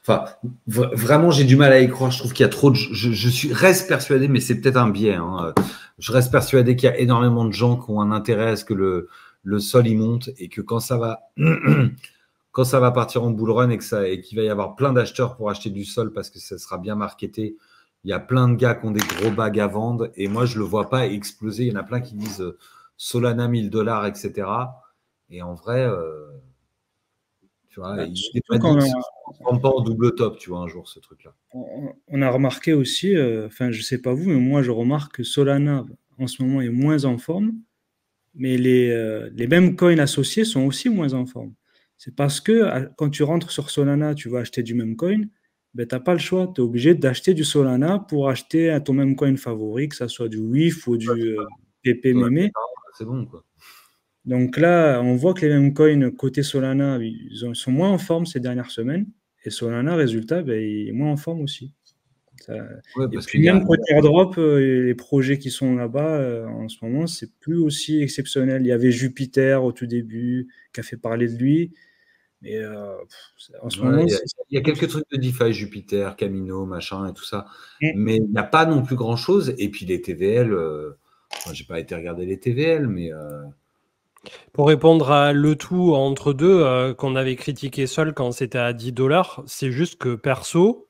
Enfin, vraiment, j'ai du mal à y croire. Je trouve qu'il y a trop de... reste persuadé, mais c'est peut-être un biais. Je reste persuadé qu'il y a énormément de gens qui ont un intérêt à ce que le Sol y monte et que quand ça va... Quand ça va partir en bull run et qu'il va y avoir plein d'acheteurs pour acheter du Sol parce que ça sera bien marketé, il y a plein de gars qui ont des gros bags à vendre et moi, je ne le vois pas exploser. Il y en a plein qui disent Solana $1000, etc. Et en vrai, tu vois, il n'est pas dit que ça ne prend pas en double top, tu vois, un jour, ce truc-là. On a remarqué aussi, je ne sais pas vous, mais moi, je remarque que Solana, en ce moment, est moins en forme, mais les mêmes coins associés sont aussi moins en forme. C'est parce que quand tu rentres sur Solana, tu vas acheter du même coin, ben, tu n'as pas le choix. Tu es obligé d'acheter du Solana pour acheter ton même coin favori, que ce soit du WIF ou du PP Mémé. C'est bon, quoi. Donc là, on voit que les mêmes coins côté Solana, ils sont moins en forme ces dernières semaines. Et Solana, résultat, ben, il est moins en forme aussi. Et puis même côté airdrop, les projets qui sont là-bas en ce moment, c'est plus aussi exceptionnel. Il y avait Jupiter au tout début qui a fait parler de lui. Mais en ce moment, il y a quelques trucs de DeFi, Jupiter, Camino, machin et tout ça. Mais il n'y a pas non plus grand-chose. Et puis les TVL, j'ai pas été regarder les TVL, mais... Pour répondre à le tout entre deux, qu'on avait critiqué Sol quand c'était à $10, c'est juste que perso,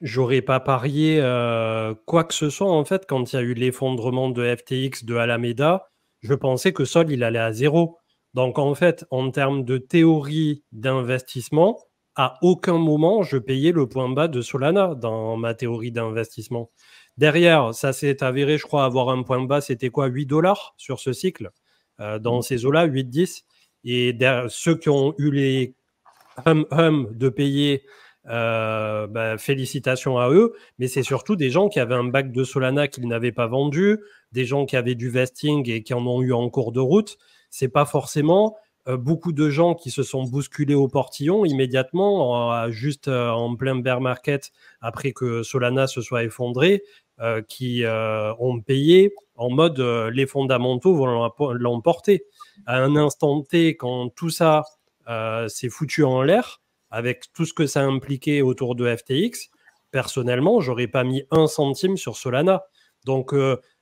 j'aurais pas parié quoi que ce soit en fait quand il y a eu l'effondrement de FTX de Alameda. Je pensais que Sol il allait à 0. Donc en fait, en termes de théorie d'investissement, à aucun moment je payais le point bas de Solana dans ma théorie d'investissement. Derrière, ça s'est avéré, je crois, avoir un point bas, c'était quoi, $8 sur ce cycle, dans ces eaux-là, 8-10. Et ceux qui ont eu les de payer, félicitations à eux, mais c'est surtout des gens qui avaient un bac de Solana qu'ils n'avaient pas vendu, des gens qui avaient du vesting et qui en ont eu en cours de route. C'est pas forcément beaucoup de gens qui se sont bousculés au portillon immédiatement, juste en plein bear market après que Solana se soit effondré, qui ont payé en mode les fondamentaux vont l'emporter. À un instant T, quand tout ça s'est foutu en l'air, avec tout ce que ça impliquait autour de FTX, personnellement, j'aurais pas mis 1 centime sur Solana. Donc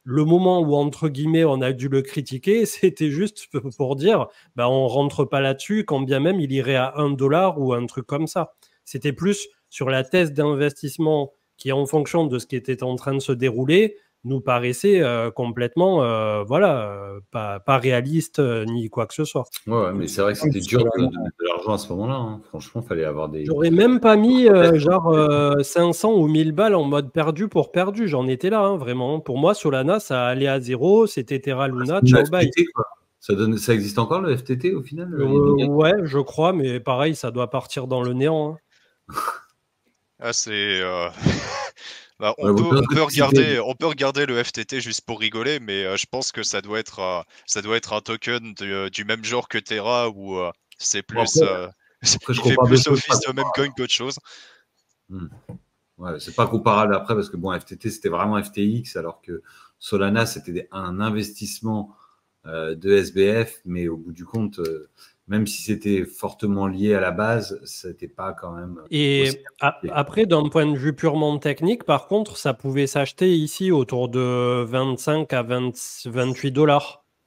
le moment où, entre guillemets, on a dû le critiquer, c'était juste pour dire, on rentre pas là-dessus, quand bien même il irait à 1$ ou un truc comme ça. C'était plus sur la thèse d'investissement qui, en fonction de ce qui était en train de se dérouler, nous paraissait complètement pas réaliste ni quoi que ce soit. Ouais, mais c'est vrai que c'était dur de mettre de l'argent à ce moment-là. Hein. Franchement, il fallait avoir des... J'aurais même pas mis 500 ou 1000 balles en mode perdu pour perdu. J'en étais là, hein, vraiment. Pour moi, Solana, ça allait à 0. C'était Terra Luna, ciao, bye. FTT, quoi. Ça existe encore le FTT au final Ouais, je crois, mais pareil, ça doit partir dans le néant. Hein. Ah, c'est... on peut regarder le FTT juste pour rigoler, mais je pense que ça doit être un token du même genre que Terra, où c'est plus... il fait plus office de même coin qu'autre chose. Ouais, c'est pas comparable après, parce que FTT, c'était vraiment FTX, alors que Solana, c'était un investissement de SBF, mais au bout du compte... même si c'était fortement lié à la base, c'était pas quand même... Et après, d'un point de vue purement technique, par contre, ça pouvait s'acheter ici autour de 25 à 28$.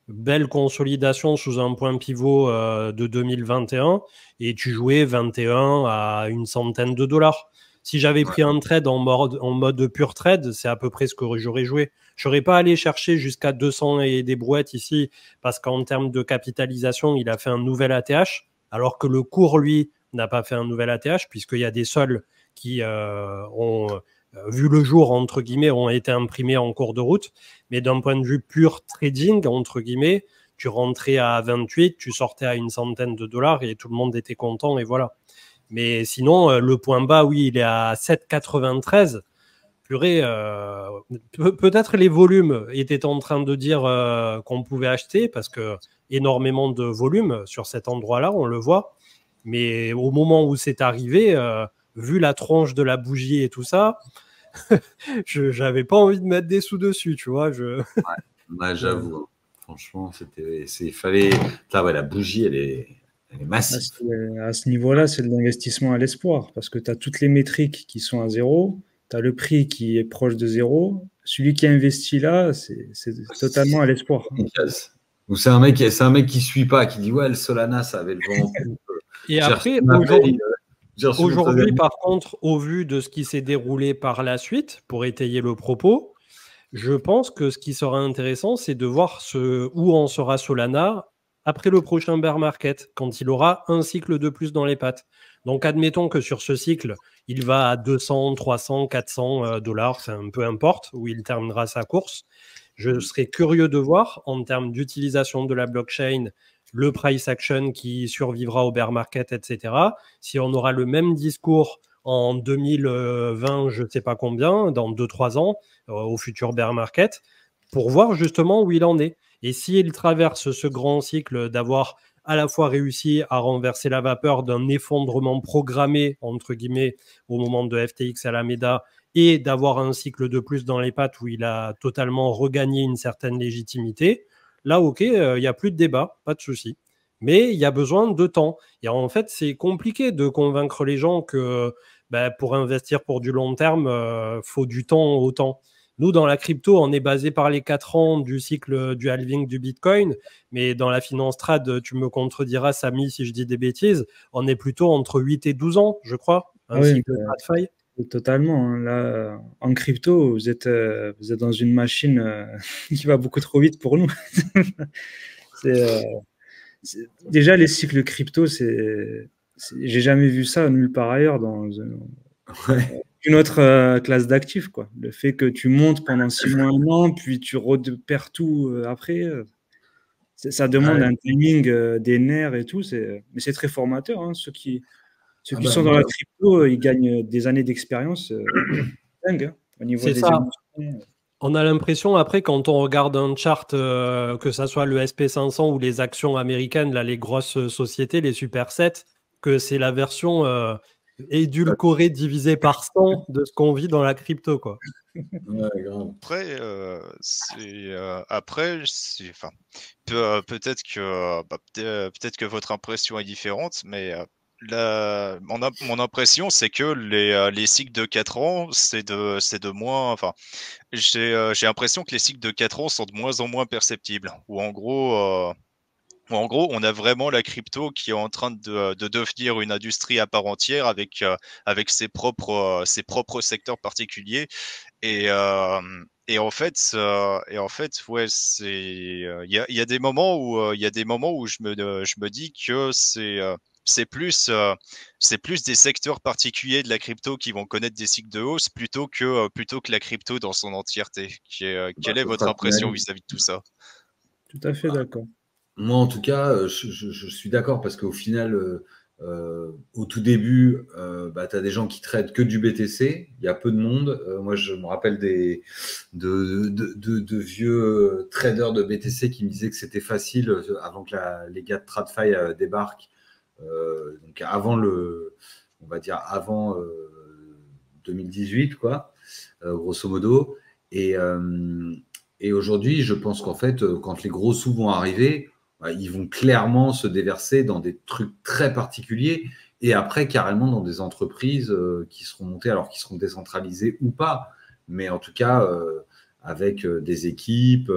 Belle consolidation sous un point pivot de 2021, et tu jouais 21 à une centaine de dollars. Si j'avais pris un trade en mode pur trade, c'est à peu près ce que j'aurais joué. Je n'aurais pas allé chercher jusqu'à 200 et des brouettes ici, parce qu'en termes de capitalisation, il a fait un nouvel ATH, alors que le cours, lui, n'a pas fait un nouvel ATH, puisqu'il y a des sols qui ont vu le jour, entre guillemets, ont été imprimés en cours de route. Mais d'un point de vue pur trading, entre guillemets, tu rentrais à 28, tu sortais à une centaine de dollars et tout le monde était content, et voilà. Mais sinon, le point bas, oui, il est à 7,93. Purée, peut-être les volumes étaient en train de dire qu'on pouvait acheter, parce que énormément de volume sur cet endroit-là, on le voit. Mais au moment où c'est arrivé, vu la tronche de la bougie et tout ça, j'avais pas envie de mettre des sous dessus, tu vois. Ouais, j'avoue. Franchement, il fallait... Là, la bougie, elle est massive. À ce niveau-là, c'est de l'investissement à l'espoir, parce que tu as toutes les métriques qui sont à 0, tu as le prix qui est proche de 0. Celui qui a investi là, c'est totalement à l'espoir. Ou c'est un mec qui suit pas, qui dit le Solana, ça avait le vent. Et après, aujourd'hui, par contre, au vu de ce qui s'est déroulé par la suite, pour étayer le propos, je pense que ce qui sera intéressant, c'est de voir où en sera Solana après le prochain bear market, quand il aura un cycle de plus dans les pattes. Donc, admettons que sur ce cycle, il va à 200, 300, 400 dollars, peu importe, où il terminera sa course. Je serais curieux de voir, en termes d'utilisation de la blockchain, le price action qui survivra au bear market, etc. Si on aura le même discours en 2020, je ne sais pas combien, dans 2-3 ans, au futur bear market, pour voir justement où il en est. Et s'il traverse ce grand cycle d'avoir à la fois réussi à renverser la vapeur d'un effondrement programmé, entre guillemets, au moment de FTX Alameda, et d'avoir un cycle de plus dans les pattes où il a totalement regagné une certaine légitimité, là, ok, il n'y a plus de débat, pas de souci. Mais il y a besoin de temps. Et en fait, c'est compliqué de convaincre les gens que pour investir pour du long terme, faut du temps au temps. Nous, dans la crypto, on est basé par les 4 ans du cycle du halving du Bitcoin, mais dans la finance trad, tu me contrediras, Samy, si je dis des bêtises, on est plutôt entre 8 et 12 ans, je crois, un cycle TradFi. Totalement. Hein. Là, en crypto, vous êtes dans une machine qui va beaucoup trop vite pour nous. Déjà, les cycles crypto, j'ai jamais vu ça nulle part ailleurs dans une autre classe d'actifs, quoi. Le fait que tu montes pendant 6 mois, 1 an, puis tu perds tout après, ça demande un timing, des nerfs et tout. Mais c'est très formateur. Hein. Ceux qui sont dans la crypto, ils gagnent des années d'expérience dingue, hein, au niveau des émotions. On a l'impression, après, quand on regarde un chart, que ça soit le SP500 ou les actions américaines, là, les grosses sociétés, les Super 7, que c'est la version édulcorée divisée par 100 de ce qu'on vit dans la crypto, quoi. Ouais, grave. Peut-être que votre impression est différente, mais mon impression, c'est que les cycles de 4 ans, c'est de moins. Enfin, j'ai l'impression que les cycles de 4 ans sont de moins en moins perceptibles. Ou en gros, on a vraiment la crypto qui est en train de devenir une industrie à part entière avec ses propres secteurs particuliers. Et en fait, ouais, il y a des moments où je me dis que c'est plus des secteurs particuliers de la crypto qui vont connaître des cycles de hausse plutôt que la crypto dans son entièreté. Bah, Quelle est ce votre sera ton impression avis. vis-à-vis de tout ça? Tout à fait d'accord. Moi, en tout cas, je suis d'accord parce qu'au final, au tout début, bah, tu as des gens qui traitent que du BTC. Il y a peu de monde. Moi, je me rappelle de vieux traders de BTC qui me disaient que c'était facile avant que les gars de TradFi débarquent. Donc on va dire avant 2018, quoi, grosso modo. Et, euh, et aujourd'hui, je pense qu'en fait, quand les gros sous vont arriver, bah, ils vont clairement se déverser dans des trucs très particuliers et après carrément dans des entreprises qui seront montées, alors qui seront décentralisées ou pas, mais en tout cas avec des équipes,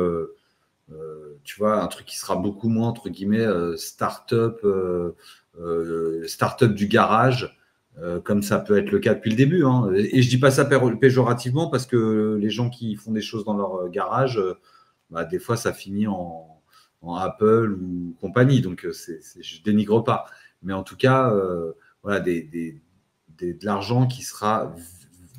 tu vois, un truc qui sera beaucoup moins entre guillemets start-up du garage. Comme ça peut être le cas depuis le début. Hein. Et je dis pas ça péjorativement parce que les gens qui font des choses dans leur garage, bah, des fois ça finit en Apple ou compagnie. Donc je dénigre pas. Mais en tout cas, voilà, de l'argent qui sera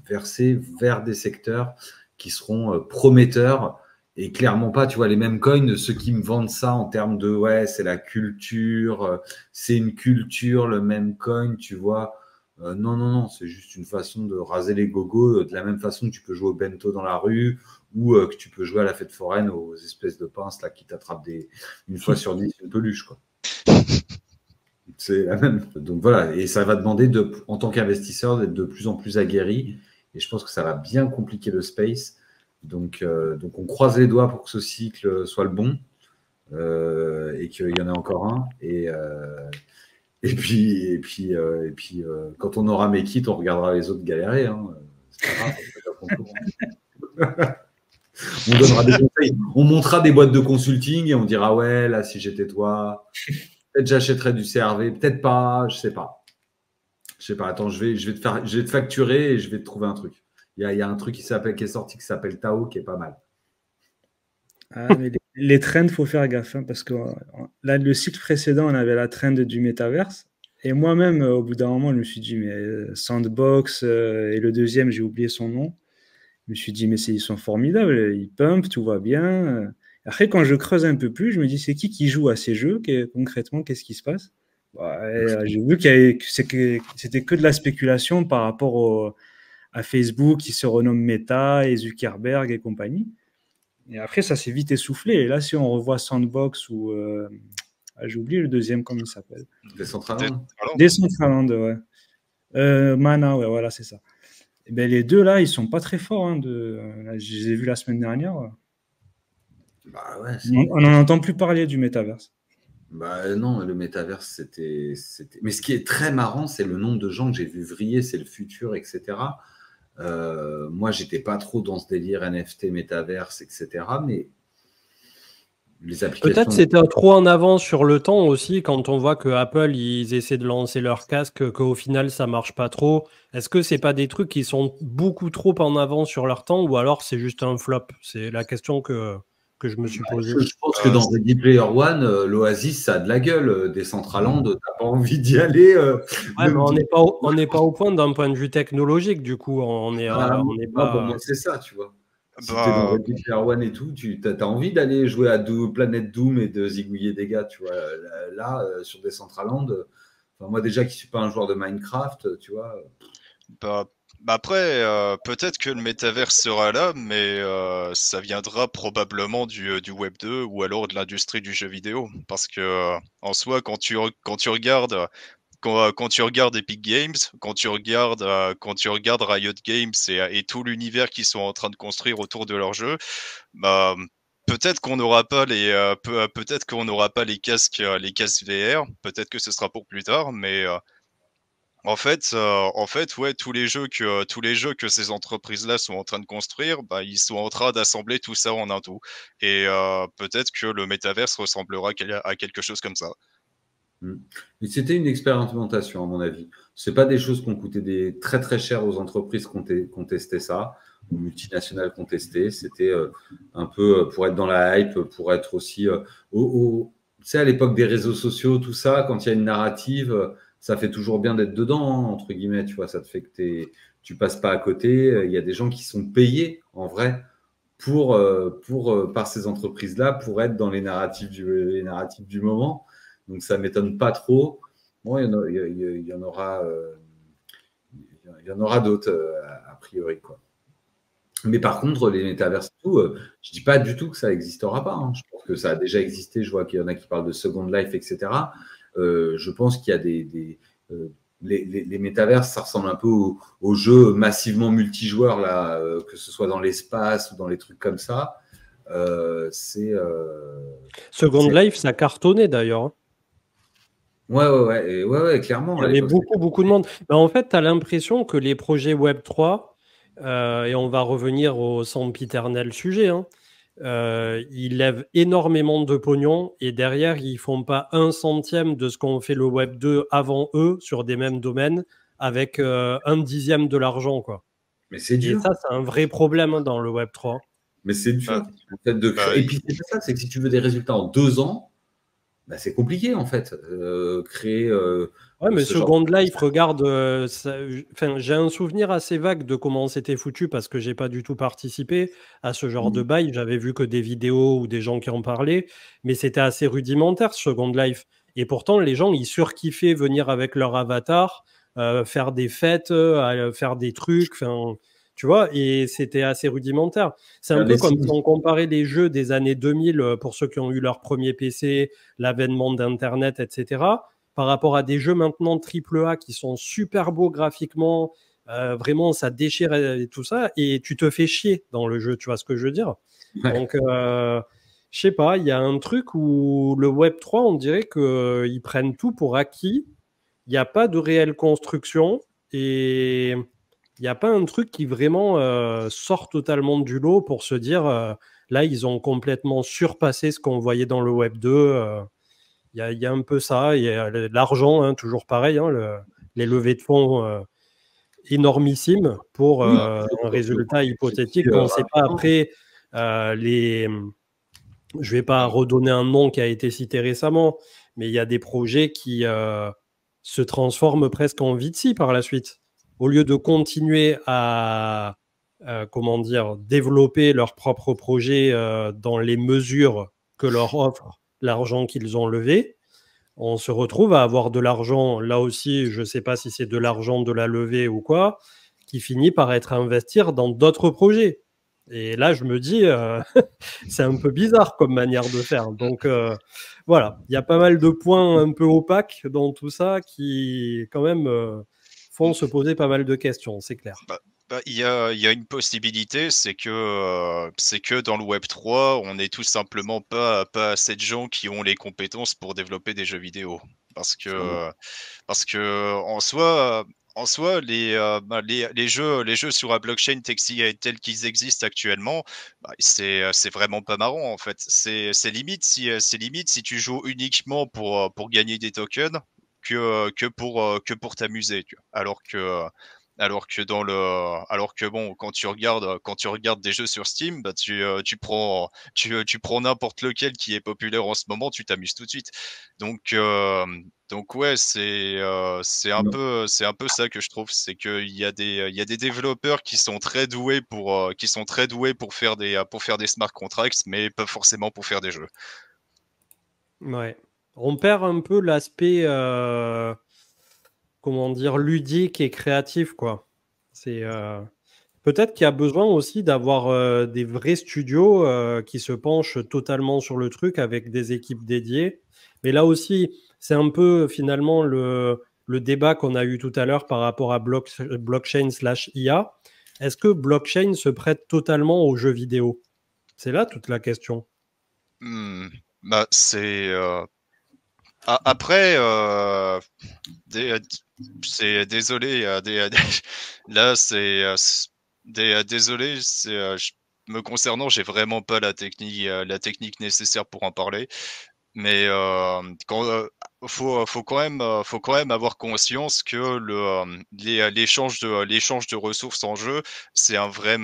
versé vers des secteurs qui seront prometteurs et clairement pas, tu vois, les mêmes coins, ceux qui me vendent ça en termes de ouais, c'est la culture, c'est une culture, le même coin, tu vois. Non, non, non, c'est juste une façon de raser les gogos, de la même façon que tu peux jouer au bento dans la rue ou que tu peux jouer à la fête foraine aux espèces de pinces là qui t'attrapent une fois sur 10 une peluche, quoi. C'est la même. Donc voilà, et ça va demander en tant qu'investisseur d'être de plus en plus aguerri. Et je pense que ça va bien compliquer le space. Donc on croise les doigts pour que ce cycle soit le bon et qu'il y en ait encore un. Quand on aura mes kits, on regardera les autres galérer. Hein. C'est pas grave, c'est pas ton tour, hein. On donnera des conseils, on montera des boîtes de consulting et on dira ouais, là, si j'étais toi, peut-être j'achèterais du CRV, peut-être pas, je sais pas. Je sais pas, attends, je vais te facturer et je vais te trouver un truc. Il y a un truc qui est sorti qui s'appelle Tao qui est pas mal. Ah, mais les trends, faut faire gaffe, hein, parce que là, le cycle précédent, on avait la trend du métaverse. Et moi-même, au bout d'un moment, je me suis dit, mais Sandbox, et le deuxième, j'ai oublié son nom. Je me suis dit, mais ils sont formidables, ils pumpent, tout va bien. Après, quand je creuse un peu plus, je me dis, c'est qui joue à ces jeux? Concrètement, qu'est-ce qui se passe? J'ai vu que c'était que de la spéculation par rapport à Facebook qui se renomme Meta et Zuckerberg et compagnie. Et après, ça s'est vite essoufflé. Et là, si on revoit Sandbox ou. J'ai oublié le deuxième, comment il s'appelle? Decentraland. Decentraland, ouais. Mana, ouais, voilà, c'est ça. Et ben, les deux, là, ils sont pas très forts. Hein, là, je les ai vus la semaine dernière. Bah ouais, on n'en entend plus parler du métaverse. Bah non, le métaverse, c'était. Mais ce qui est très marrant, c'est le nombre de gens que j'ai vu vriller, c'est le futur, etc. Moi, j'étais pas trop dans ce délire NFT, métaverse, etc. Mais les applications. Peut-être c'était trop en avance sur le temps aussi, quand on voit que Apple, ils essaient de lancer leur casque, qu'au final, ça marche pas trop. Est-ce que c'est pas des trucs qui sont beaucoup trop en avance sur leur temps ou alors c'est juste un flop? C'est la question que je me suis posée. Je pense que dans Ready Player One, l'Oasis, ça a de la gueule. Decentraland, t'as pas envie d'y aller. Ouais, mais on n'est pas au point d'un point de vue technologique, du coup. On est moi, pas. pour moi, c'est ça, tu vois. Si t'es dans Bah, Ready Player One et tout, tu as envie d'aller jouer à Planète Doom et de zigouiller des gars, tu vois. Là, sur Decentraland, enfin, moi déjà qui suis pas un joueur de Minecraft, tu vois. bah, après, peut-être que le métaverse sera là, mais ça viendra probablement du Web 2 ou alors de l'industrie du jeu vidéo. Parce que en soi, quand tu regardes quand tu regardes Epic Games, quand tu regardes Riot Games et tout l'univers qu'ils sont en train de construire autour de leur jeu, bah, peut-être qu'on n'aura pas peut-être qu'on n'aura pas les casques VR, peut-être que ce sera pour plus tard, mais Ouais, tous les jeux que ces entreprises-là sont en train de construire, bah, ils sont en train d'assembler tout ça en un tout. Et peut-être que le métaverse ressemblera à quelque chose comme ça. Mais c'était une expérimentation, à mon avis. C'est pas des choses qui ont coûté très très cher aux entreprises qui ont testé ça, aux multinationales qui ont testé. C'était un peu pour être dans la hype, pour être aussi tu sais, à l'époque des réseaux sociaux, tout ça, quand il y a une narrative, ça fait toujours bien d'être dedans, hein, entre guillemets, tu vois, ça te fait que tu passes pas à côté. Il y a des gens qui sont payés, en vrai, par ces entreprises-là, pour être dans les narratifs du moment. Donc ça m'étonne pas trop. Bon, il y en aura, il y en aura d'autres a priori, quoi. Mais par contre, les métaverses, tout, je dis pas du tout que ça n'existera pas, hein. Je pense que ça a déjà existé. Je vois qu'il y en a qui parlent de Second Life, etc. Je pense qu'il y a les métaverses, ça ressemble un peu aux jeux massivement multijoueurs là, que ce soit dans l'espace ou dans les trucs comme ça. Second Life, ça cartonnait d'ailleurs, hein. Ouais, clairement. Il y avait beaucoup de monde. Mais en fait, tu as l'impression que les projets Web3, et on va revenir au sempiternel sujet, hein, ils lèvent énormément de pognon et derrière, ils font pas 1 centième de ce qu'ont fait le Web 2 avant eux sur des mêmes domaines avec 1/10 de l'argent, quoi. Mais c'est Et dur. ça, c'est un vrai problème, hein, dans le Web 3. Mais c'est dur. Bah, En fait, de créer. bah, Et puis, c'est pas ça, c'est que si tu veux des résultats en 2 ans, bah, c'est compliqué, en fait. Créer Ouais, mais ce genre Second de. Life, regarde, enfin, j'ai un souvenir assez vague de comment c'était foutu parce que j'ai pas du tout participé à ce genre de bail. J'avais vu que des vidéos ou des gens qui en parlaient, mais c'était assez rudimentaire, Second Life. Et pourtant, les gens, ils surkiffaient venir avec leur avatar, faire des fêtes, faire des trucs, enfin, tu vois, et c'était assez rudimentaire. C'est un Faire peu des comme signes. si on comparait les jeux des années 2000 pour ceux qui ont eu leur premier PC, l'avènement d'Internet, etc., par rapport à des jeux maintenant AAA qui sont super beaux graphiquement, vraiment ça déchire et tout ça, et tu te fais chier dans le jeu, tu vois ce que je veux dire? Ouais. Donc, je sais pas, il y a un truc où le Web3, on dirait qu'ils prennent tout pour acquis, il n'y a pas de réelle construction, et il n'y a pas un truc qui vraiment sort totalement du lot pour se dire, là, ils ont complètement surpassé ce qu'on voyait dans le Web 2. Il y a un peu ça, il y a l'argent, hein, toujours pareil, hein, les levées de fonds énormissimes pour Oui, un toujours. résultat hypothétique. Bon, c'est pas après les. Je vais pas redonner un nom qui a été cité récemment, mais il y a des projets qui se transforment presque en VC par la suite. Au lieu de continuer à comment dire, développer leurs propres projets dans les mesures que leur offre l'argent qu'ils ont levé, on se retrouve à avoir de l'argent, là aussi, je ne sais pas si c'est de l'argent de la levée ou quoi, qui finit par être investi dans d'autres projets. Et là, je me dis, c'est un peu bizarre comme manière de faire. Donc voilà, il y a pas mal de points un peu opaques dans tout ça qui, quand même, font se poser pas mal de questions, c'est clair. Il y a une possibilité, c'est que dans le Web 3, on n'est tout simplement pas assez de gens qui ont les compétences pour développer des jeux vidéo. Parce que en soi, les jeux sur la blockchain tels qu'ils existent actuellement, bah, c'est vraiment pas marrant en fait. C'est limite si tu joues uniquement pour gagner des tokens que pour t'amuser, tu vois. Alors que bon, quand tu regardes des jeux sur Steam, bah tu prends n'importe lequel qui est populaire en ce moment, tu t'amuses tout de suite. Donc, euh, donc ouais, c'est un peu ça que je trouve, c'est il y a des développeurs qui sont très doués pour faire des smart contracts, mais pas forcément pour faire des jeux. Ouais. On perd un peu l'aspect, comment dire, ludique et créatif, quoi. C'est peut-être qu'il y a besoin aussi d'avoir des vrais studios qui se penchent totalement sur le truc avec des équipes dédiées. Mais là aussi, c'est un peu finalement le débat qu'on a eu tout à l'heure par rapport à blockchain/IA. Est-ce que blockchain se prête totalement aux jeux vidéo? C'est là toute la question. Hmm. Bah, après, c'est désolé, là c'est désolé, me concernant, j'ai vraiment pas la technique nécessaire pour en parler. Mais faut quand même avoir conscience que l'échange de ressources en jeu, c'est un vrai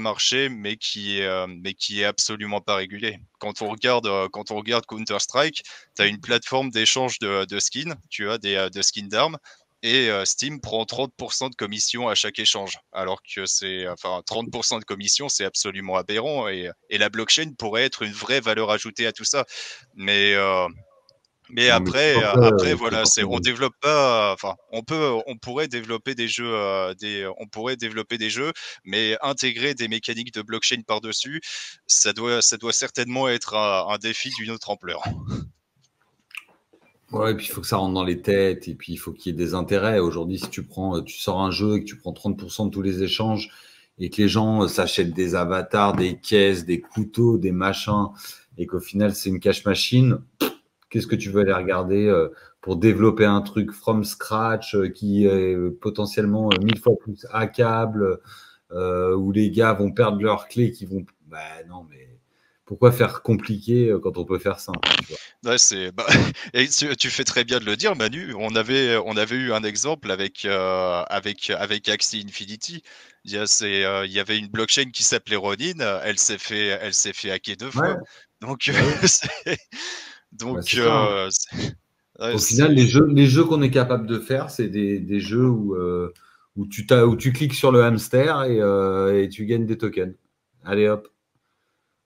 marché, mais qui est absolument pas régulé. Quand on regarde Counter-Strike, tu as une plateforme d'échange de skins, tu as de skins d'armes. Et Steam prend 30% de commission à chaque échange, alors que 30% de commission, c'est absolument aberrant, et la blockchain pourrait être une vraie valeur ajoutée à tout ça. Mais après voilà, on développe pas, on pourrait développer des jeux, mais intégrer des mécaniques de blockchain par-dessus, ça doit certainement être un défi d'une autre ampleur. Ouais, et puis il faut que ça rentre dans les têtes, et puis il faut qu'il y ait des intérêts. Aujourd'hui, si tu sors un jeu et que tu prends 30% de tous les échanges, et que les gens s'achètent des avatars, des caisses, des couteaux, des machins, et qu'au final c'est une cash machine, qu'est-ce que tu veux aller regarder pour développer un truc from scratch qui est potentiellement 1000 fois plus hackable, où les gars vont perdre leurs clés, qui vont... Bah non, mais pourquoi faire compliqué quand on peut faire simple, tu vois. Ouais, et tu fais très bien de le dire, Manu. On avait eu un exemple avec Axie Infinity. Il y avait une blockchain qui s'appelait Ronin. Elle s'est fait hacker 2 fois. Donc au final, les jeux qu'on est capable de faire, c'est des jeux où tu cliques sur le hamster et tu gagnes des tokens. Allez hop,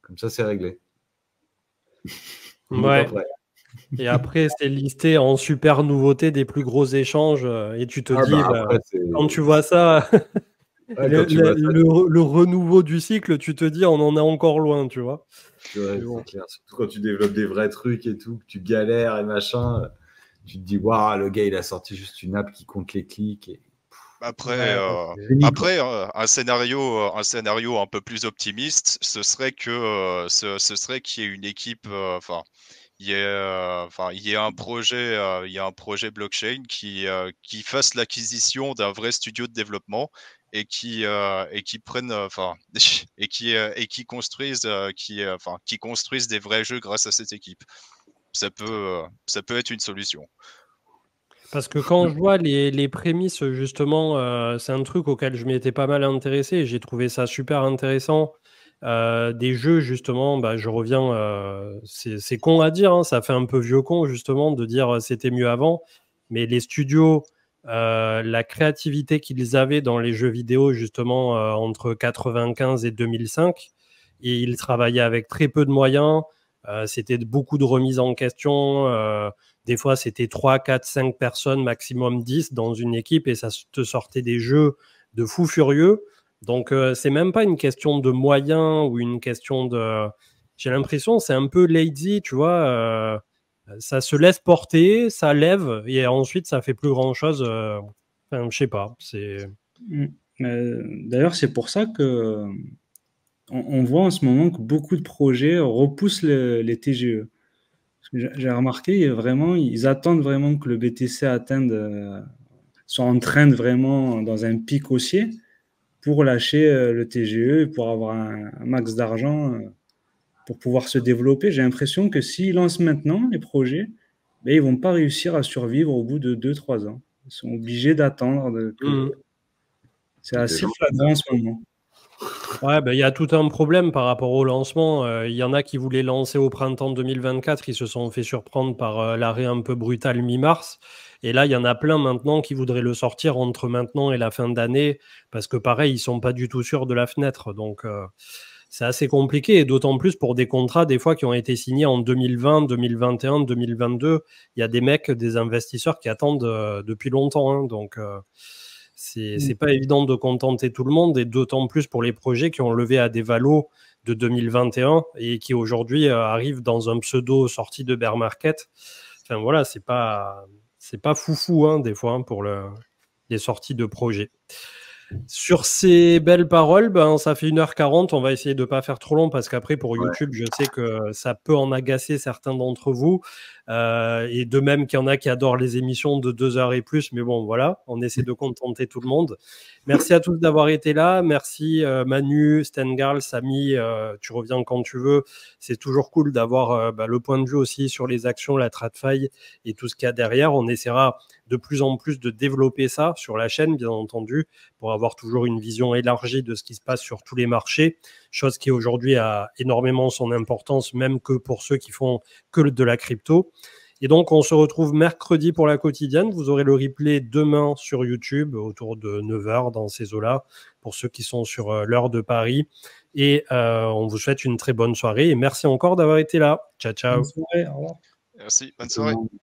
comme ça c'est réglé. Ouais. Et après, c'est listé en super nouveauté des plus gros échanges. Et tu te dis, quand tu vois ça, le renouveau du cycle, tu te dis, on en est encore loin, tu vois. Ouais, c'est clair. Surtout quand tu développes des vrais trucs et tout, que tu galères et machin, tu te dis, waouh, le gars, il a sorti juste une app qui compte les clics. Et... Après, un scénario un peu plus optimiste, ce serait qu'il y ait une équipe, il y a un projet blockchain qui fasse l'acquisition d'un vrai studio de développement et qui construisent des vrais jeux grâce à cette équipe. Ça peut être une solution. Parce que quand je vois les prémices, justement, c'est un truc auquel je m'étais pas mal intéressé et j'ai trouvé ça super intéressant. Des jeux, justement, je reviens, c'est con à dire, hein, ça fait un peu vieux con, justement, de dire c'était mieux avant, mais les studios, la créativité qu'ils avaient dans les jeux vidéo, justement, entre 95 et 2005, et ils travaillaient avec très peu de moyens, c'était beaucoup de remises en question, des fois c'était 3, 4, 5 personnes, maximum 10 dans une équipe, et ça te sortait des jeux de fous furieux. Donc, c'est même pas une question de moyens ou une question de... J'ai l'impression c'est un peu lazy, tu vois. Ça se laisse porter, ça lève, et ensuite, ça fait plus grand-chose. Enfin, je sais pas. D'ailleurs, c'est pour ça que on voit en ce moment que beaucoup de projets repoussent les TGE. J'ai remarqué, vraiment, ils attendent vraiment que le BTC soit en train de vraiment dans un pic haussier pour lâcher le TGE et pour avoir un max d'argent pour pouvoir se développer. J'ai l'impression que s'ils lancent maintenant les projets, ils ne vont pas réussir à survivre au bout de 2-3 ans. Ils sont obligés d'attendre. C'est assez flagrant en ce moment. Ouais, il y a tout un problème par rapport au lancement. Il y en a qui voulaient lancer au printemps 2024, ils se sont fait surprendre par l'arrêt un peu brutal mi-mars. Et là, il y en a plein maintenant qui voudraient le sortir entre maintenant et la fin d'année, parce que pareil, ils sont pas du tout sûrs de la fenêtre. Donc, c'est assez compliqué, et d'autant plus pour des contrats, des fois, qui ont été signés en 2020, 2021, 2022. Il y a des mecs, des investisseurs qui attendent depuis longtemps. Hein, donc... c'est pas évident de contenter tout le monde, et d'autant plus pour les projets qui ont levé à des valos de 2021 et qui aujourd'hui arrivent dans un pseudo sortie de bear market. Enfin voilà, c'est pas foufou hein, des fois hein, pour les sorties de projets. Sur ces belles paroles, ça fait 1h40. On va essayer de ne pas faire trop long parce qu'après, pour YouTube, je sais que ça peut en agacer certains d'entre vous. Et de même qu'il y en a qui adorent les émissions de 2 heures et plus, mais bon, voilà, on essaie de contenter tout le monde. Merci à tous d'avoir été là. Merci Manu, Stengarl, Samy, tu reviens quand tu veux. C'est toujours cool d'avoir le point de vue aussi sur les actions, la TradFi et tout ce qu'il y a derrière. On essaiera de plus en plus de développer ça sur la chaîne, bien entendu, pour avoir toujours une vision élargie de ce qui se passe sur tous les marchés, chose qui aujourd'hui a énormément son importance, même que pour ceux qui font que de la crypto. Et donc, on se retrouve mercredi pour la quotidienne. Vous aurez le replay demain sur YouTube, autour de 9h dans ces eaux-là, pour ceux qui sont sur l'heure de Paris. Et on vous souhaite une très bonne soirée. Et merci encore d'avoir été là. Ciao, ciao. Bonne soirée, au revoir. Merci, bonne soirée.